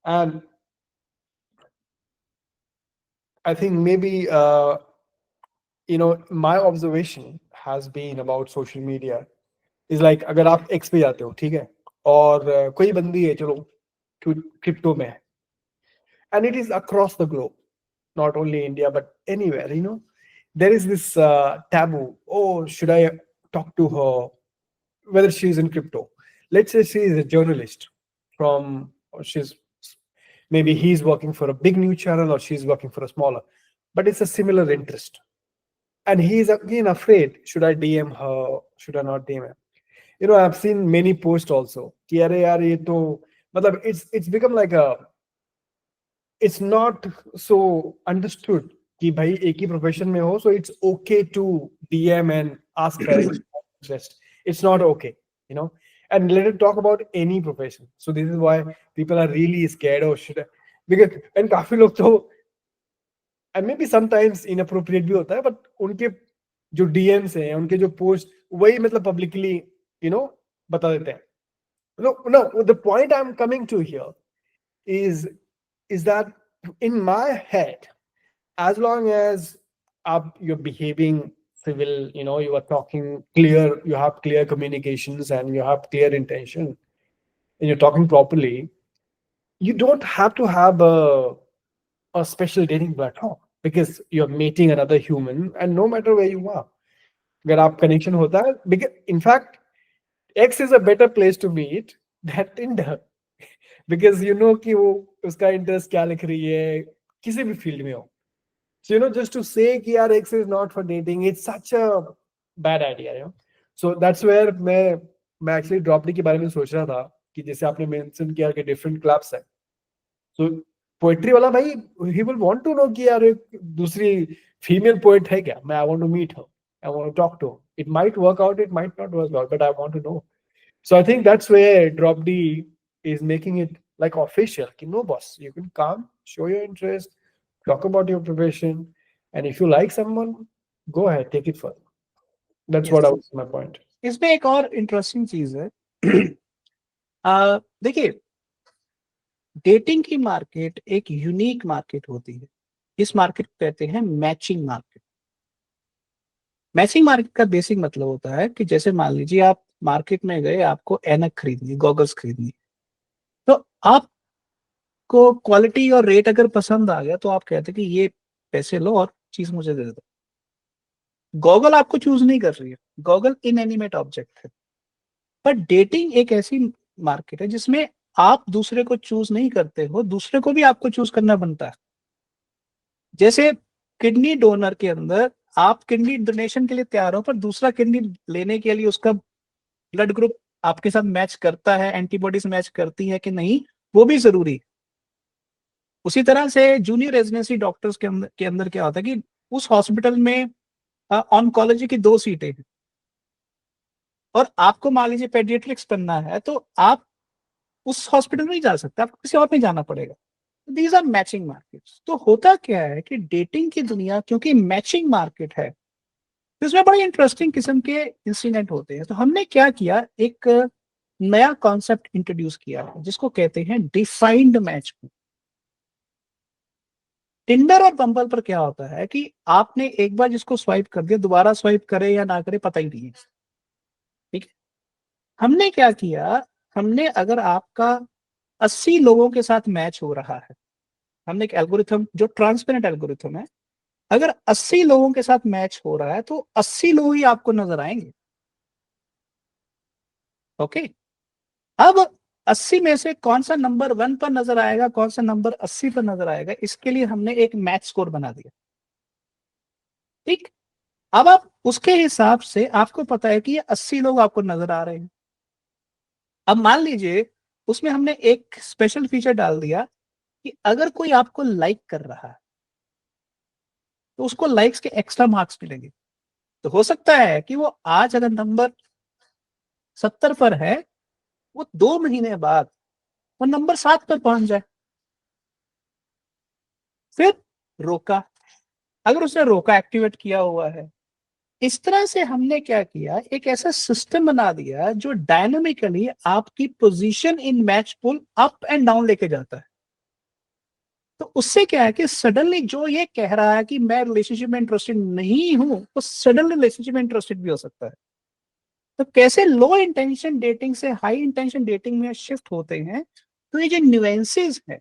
And I think maybe, my observation has been about social media is like, अगर आप X पे जाते हो, ठीक है, और कोई बंदी है, चलो, क्रिप्टो में है, and it is across the globe, not only India but anywhere, there is this taboo. Oh, should I talk to her? Whether she's in crypto, let's say she is a journalist or maybe he's working for a big news channel or she's working for a smaller, but it's a similar interest. And he's again afraid, should I DM her? Should I not DM her? I've seen many posts also. कि अरे यार ये तो मतलब it's become like it's not so understood कि भाई एक ही profession में हो, so it's okay to DM and ask her interest. It's not okay, and let it talk about any profession. So this is why people are really scared of shit, because and काफी लोग तो and maybe sometimes inappropriate भी होता है, but उनके जो DMs हैं, उनके जो post वही मतलब publicly बता देते हैं. No, the point I'm coming to here is that in my head, as long as you're behaving civil, you are talking clear, you have clear communications and you have clear intention, and you're talking properly, you don't have to have a special dating platform, because you're meeting another human, and no matter where you are, अगर आप connection होता है, because in fact X is a better place to meet than Tinder, because कि वो उसका interest क्या लिख रही है, किसी भी फील्ड में हो. So, just to say कि यार X is not for dating, it's such a bad idea. So that's where मैं actually ड्रॉप डी के बारे में सोच रहा था कि जैसे आपने मेंशन किया कि डिफरेंट क्लब्स है. So पोएट्री वाला भाई he will want to know कि यार एक दूसरी फीमेल पोएट है क्या. I want to meet her. I want to talk to her. It might work out, it might not work out, but I want to know. So I think that's where Drop D is making it like official. Ki, no, boss, you can come, show your interest, talk about your profession, and if you like someone, go ahead, take it further. That's Yes. what I was my point. इसमें एक और interesting चीज है. देखिए, dating की market एक unique market होती है. इस मार्केट को कहते हैं मैचिंग मार्केट. मैचिंग मार्केट का बेसिक मतलब होता है कि जैसे मान लीजिए आप मार्केट में गए, आपको ऐनक खरीदनी, गॉगल्स खरीदनी, तो आपको क्वालिटी और रेट अगर पसंद आ गया तो आप कहते हैं कि ये पैसे लो और चीज मुझे दे दो. गॉगल आपको चूज नहीं कर रही है, गॉगल इनएनिमेट ऑब्जेक्ट है. पर डेटिंग एक ऐसी मार्केट है जिसमें आप दूसरे को चूज नहीं करते हो, दूसरे को भी आपको चूज करना बनता है. जैसे किडनी डोनर के अंदर आप किडनी डोनेशन के लिए तैयार हो, पर दूसरा किडनी लेने के लिए उसका ब्लड ग्रुप आपके साथ मैच करता है, एंटीबॉडीज मैच करती है कि नहीं, वो भी जरूरी है. उसी तरह से जूनियर रेजिडेंसी डॉक्टर्स के अंदर क्या होता है कि उस हॉस्पिटल में ऑन्कोलॉजी की 2 सीटें हैं और आपको मान लीजिए पेडियाट्रिक्स करना है, तो आप उस हॉस्पिटल में नहीं जा सकते, आपको किसी और में जाना पड़ेगा. These are matching markets. तो होता क्या है कि डेटिंग की दुनिया क्योंकि मैचिंग मार्केट है, तो इसमें बड़े इंटरेस्टिंग किस्म के इंसिडेंट होते हैं. तो हमने क्या किया, एक नया कॉन्सेप्ट इंट्रोड्यूस किया है जिसको कहते हैं डिफाइंड मैच. टिंडर और बम्बल पर क्या होता है कि आपने एक बार जिसको स्वाइप कर दिया, दोबारा स्वाइप करे या ना करे पता ही नहीं है. ठीक है. हमने क्या किया, हमने अगर आपका 80 लोगों के साथ मैच हो रहा है, हमने एक एल्गोरिथम जो ट्रांसपेरेंट एल्गोरिथम है, अगर 80 लोगों के साथ मैच हो रहा है तो 80 लोग ही आपको नजर आएंगे. ओके. अब 80 में से कौन सा नंबर 1 पर नजर आएगा, कौन सा नंबर 80 पर नजर आएगा, इसके लिए हमने एक मैच स्कोर बना दिया. ठीक. अब आप उसके हिसाब से आपको पता है कि ये 80 लोग आपको नजर आ रहे हैं. अब मान लीजिए उसमें हमने एक स्पेशल फीचर डाल दिया कि अगर कोई आपको लाइक कर रहा है तो उसको लाइक्स के एक्स्ट्रा मार्क्स मिलेंगे. तो हो सकता है कि वो आज अगर नंबर 70 पर है, वो 2 महीने बाद वो नंबर 7 पर पहुंच जाए. फिर रोका, अगर उसने रोका एक्टिवेट किया हुआ है. इस तरह से हमने क्या किया, एक ऐसा सिस्टम बना दिया जो डायनामिकली आपकी position in match pull up and down लेके जाता है. तो उससे क्या है कि सडनली जो ये कह रहा है कि मैं रिलेशनशिप में इंटरेस्टेड नहीं हूं, तो सडनली रिलेशनशिप में इंटरेस्टेड भी हो सकता है. तो कैसे लो इंटेंशन डेटिंग से हाई इंटेंशन डेटिंग में शिफ्ट होते हैं, तो ये जो न्यूएंसेस है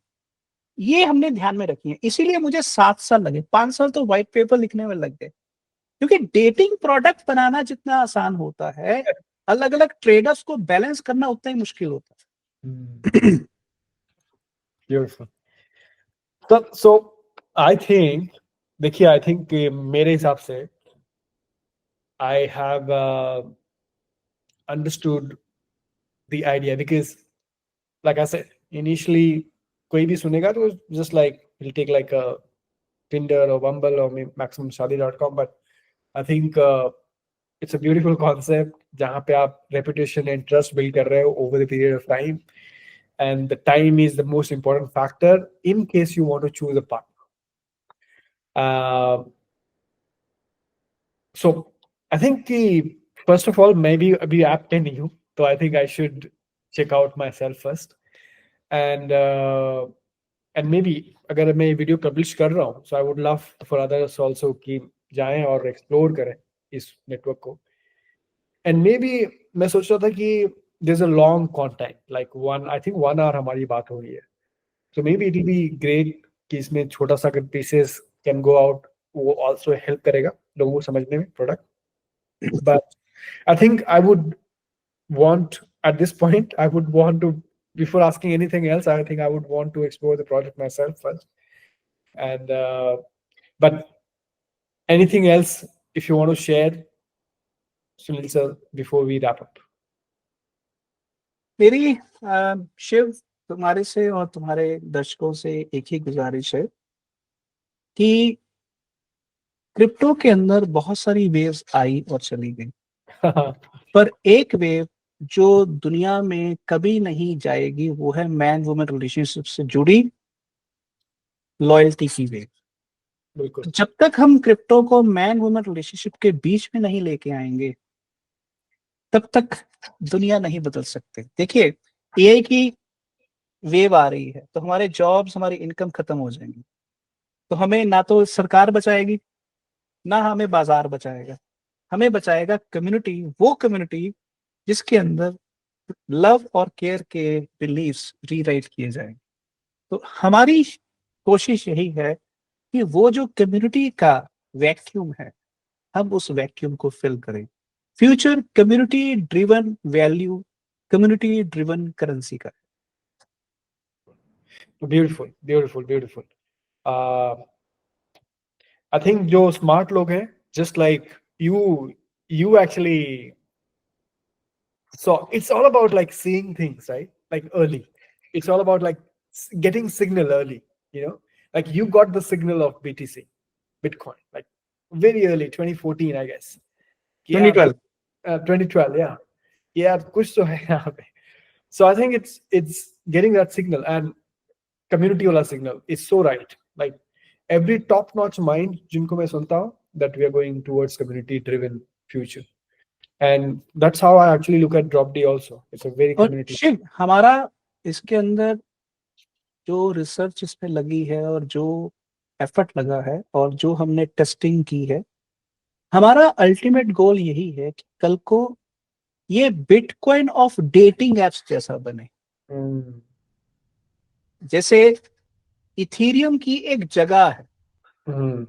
ये हमने ध्यान में रखी है. इसीलिए मुझे 7 साल लगे, 5 साल तो व्हाइट पेपर लिखने में लग गए, क्योंकि डेटिंग प्रोडक्ट बनाना जितना आसान होता है, अलग अलग ट्रेडर्स को बैलेंस करना उतना ही मुश्किल होता है. Beautiful. So I think, देखिए, I think मेरे हिसाब से I have understood the idea, because like I said initially, कोई भी सुनेगा तो just like he'll take like a Tinder or Bumble or maximum shadi.com, but I think it's a beautiful concept जहाँ पे आप reputation and trust build कर रहे हो over the period of time, and the time is the most important factor in case you want to choose a partner. So I think first of all, maybe अभी app पे नहीं हूँ, तो I think I should check out myself first, and maybe अगर मैं video publish कर रहा हूँ, so I would love for others also कि जाएं और एक्सप्लोर करें इस नेटवर्क को. And maybe मैं सोच रहा था कि there's a long contact, like I think 1 hour हमारी बात हो रही है, so maybe it will be great कि इसमें छोटा सा अगर pieces can go out, वो also help करेगा लोगों को समझने में product. But I think I would want, at this point, I would want to, before asking anything else, I think I would want to explore the project myself first. And But anything else if you want to share, Sunil sir, before we wrap up? मेरी शिव तुम्हारे से और तुम्हारे दर्शकों से एक ही गुजारिश है कि क्रिप्टो के अंदर बहुत सारी वेव्स आई और चली गई, पर एक वेव जो दुनिया में कभी नहीं जाएगी वो है मैन वुमन रिलेशनशिप से जुड़ी लॉयल्टी की वेव। बिल्कुल। तो जब तक हम क्रिप्टो को मैन वुमन रिलेशनशिप के बीच में नहीं लेके आएंगे तब तक दुनिया नहीं बदल सकते। देखिए एआई की वेव आ रही है तो हमारे जॉब्स, हमारी इनकम खत्म हो जाएंगी, तो हमें ना तो सरकार बचाएगी ना हमें बाजार बचाएगा, हमें बचाएगा कम्युनिटी, वो कम्युनिटी जिसके अंदर लव और केयर के बिलीव्स रीराइट किए जाएंगे। तो हमारी कोशिश यही है कि वो जो कम्युनिटी का वैक्यूम है हम उस वैक्यूम को फिल करें। Future community driven value, community driven currency का। Beautiful beautiful beautiful. I think जो स्मार्ट लोग हैं, just like you actually, so it's all about like seeing things, right? Like early. It's all about like getting signal early, you know? Like you got the signal of BTC, Bitcoin, like very early, 2014, I guess. Yeah, 2012 2012, yeah. Yeah, kuch to hai yahan pe. So I think it's getting that signal, and community wala signal is so right. Like every top-notch mind jinko main sunta hu, that we are going towards community-driven future. And that's how I actually look at Drop D also. It's a very और community. Shiv हमारा इसके अंदर जो research इस पे लगी है और जो एफर्ट लगा है और जो हमने टेस्टिंग की है, हमारा अल्टीमेट गोल यही है कि कल को ये बिटकॉइन ऑफ डेटिंग एप्स जैसा बने। Hmm. जैसे इथीरियम की एक जगह है, Hmm.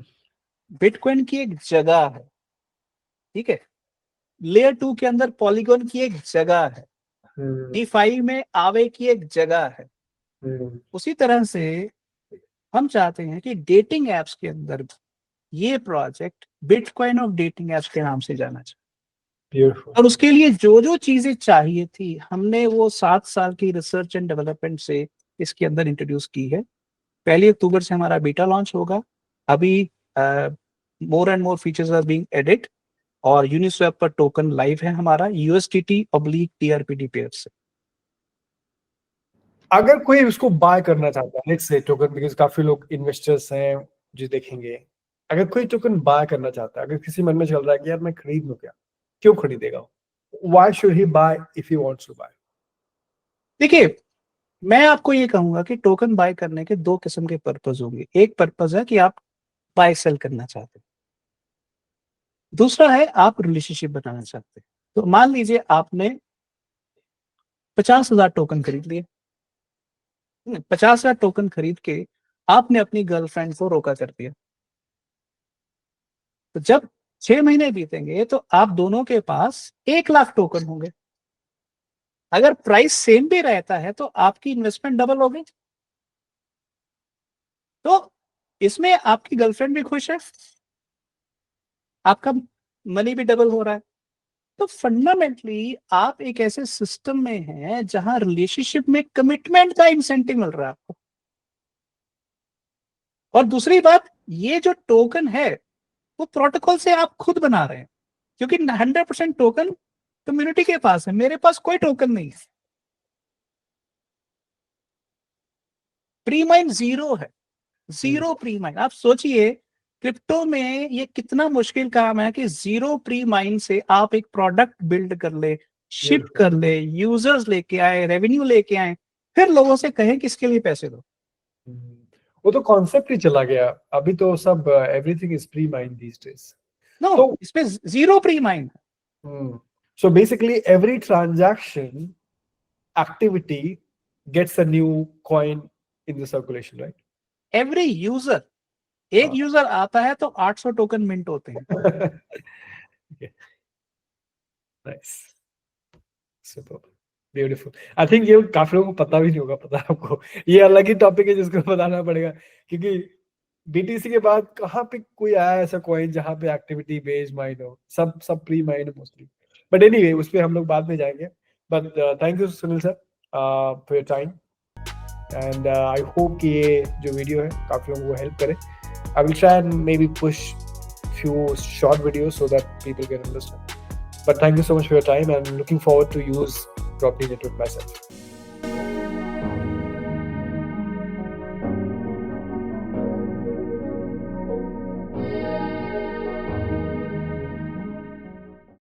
बिटकॉइन की एक जगह है, ठीक है, लेयर 2 के अंदर पॉलीगॉन की एक जगह है, Hmm. डी5 में आवे की एक जगह है। Hmm. उसी तरह से हम चाहते हैं कि डेटिंग एप्स के अंदर ये project bitcoin of dating apps के नाम से जाना चाहिए। Beautiful. और उसके लिए जो जो चीजें चाहिए थी हमने वो 7 साल की रिसर्च एंड डेवलपमेंट से इसके अंदर इंट्रोड्यूस की है। 1 अक्टूबर से हमारा बीटा लॉन्च होगा। अभी more and more features are being added और यूनिस्वैप पर टोकन लाइव है हमारा USDT/TRPD पेयर से। अगर कोई उसको बाय करना चाहता है, लेट्स से टोकन, बिकॉज काफी लोग इन्वेस्टर्स हैं जो देखेंगे, अगर कोई टोकन बाय करना चाहता है, अगर किसी मन में चल रहा है कि यार मैं खरीद लूं, क्या क्यों खरीदेगा, why should he buy if he wants to buy? देखिए मैं आपको ये कहूंगा कि टोकन बाय करने के 2 किस्म के पर्पस होंगे। एक पर्पस है कि आप बाय सेल करना चाहते हैं, दूसरा है आप रिलेशनशिप बनाना चाहते हैं। तो मान लीजिए आपने 50,000 टोकन खरीद लिए, 50,000 टोकन खरीद के आपने अपनी गर्लफ्रेंड को रोका कर दिया, तो जब 6 महीने बीतेंगे तो आप दोनों के पास 1 लाख टोकन होंगे। अगर प्राइस सेम भी रहता है तो आपकी इन्वेस्टमेंट डबल हो गई, तो इसमें आपकी गर्लफ्रेंड भी खुश है, आपका मनी भी डबल हो रहा है। तो फंडामेंटली आप एक ऐसे सिस्टम में हैं जहां रिलेशनशिप में कमिटमेंट का इंसेंटिव मिल रहा है आपको। और दूसरी बात, ये जो टोकन है वो प्रोटोकॉल से आप खुद बना रहे हैं, क्योंकि 100% टोकन कम्युनिटी के पास है, मेरे पास कोई टोकन नहीं है। प्री माइन जीरो है, जीरो प्री माइन। आप सोचिए क्रिप्टो में ये कितना मुश्किल काम है कि जीरो प्री माइन से आप एक प्रोडक्ट बिल्ड कर ले, शिप कर ले, यूजर्स लेके आए, रेवेन्यू लेके आए, फिर लोगों से कहें कि इसके लिए पैसे दो। वो तो कॉन्सेप्ट ही चला गया, अभी तो सब everything is premined these days. No, तो इसमें zero premine. So basically every transaction activity gets a new coin in the circulation, right? Every user, एक यूजर आता है तो 800 टोकन मिंट होते हैं। Okay. Nice. Superb. Beautiful. I think ये काफी लोगों को पता भी नहीं होगा, पता है आपको, ये अलग ही टॉपिक है जिसको बताना पड़ेगा, क्योंकि BTC के बाद कहाँ पे कोई आया ऐसा कॉइन जहाँ पे एक्टिविटी बेस्ड माइंड हो? सब pre mind mostly, but anyway उस पे हम लोग बाद में जाएंगे। But thank you Sunil sir for your time, and I hope कि ये जो वीडियो है काफी लोगों को हेल्प करे। I will try and may be push few short videos so that people can understand. But thank you so much for your time, and looking forward to use Property Network myself.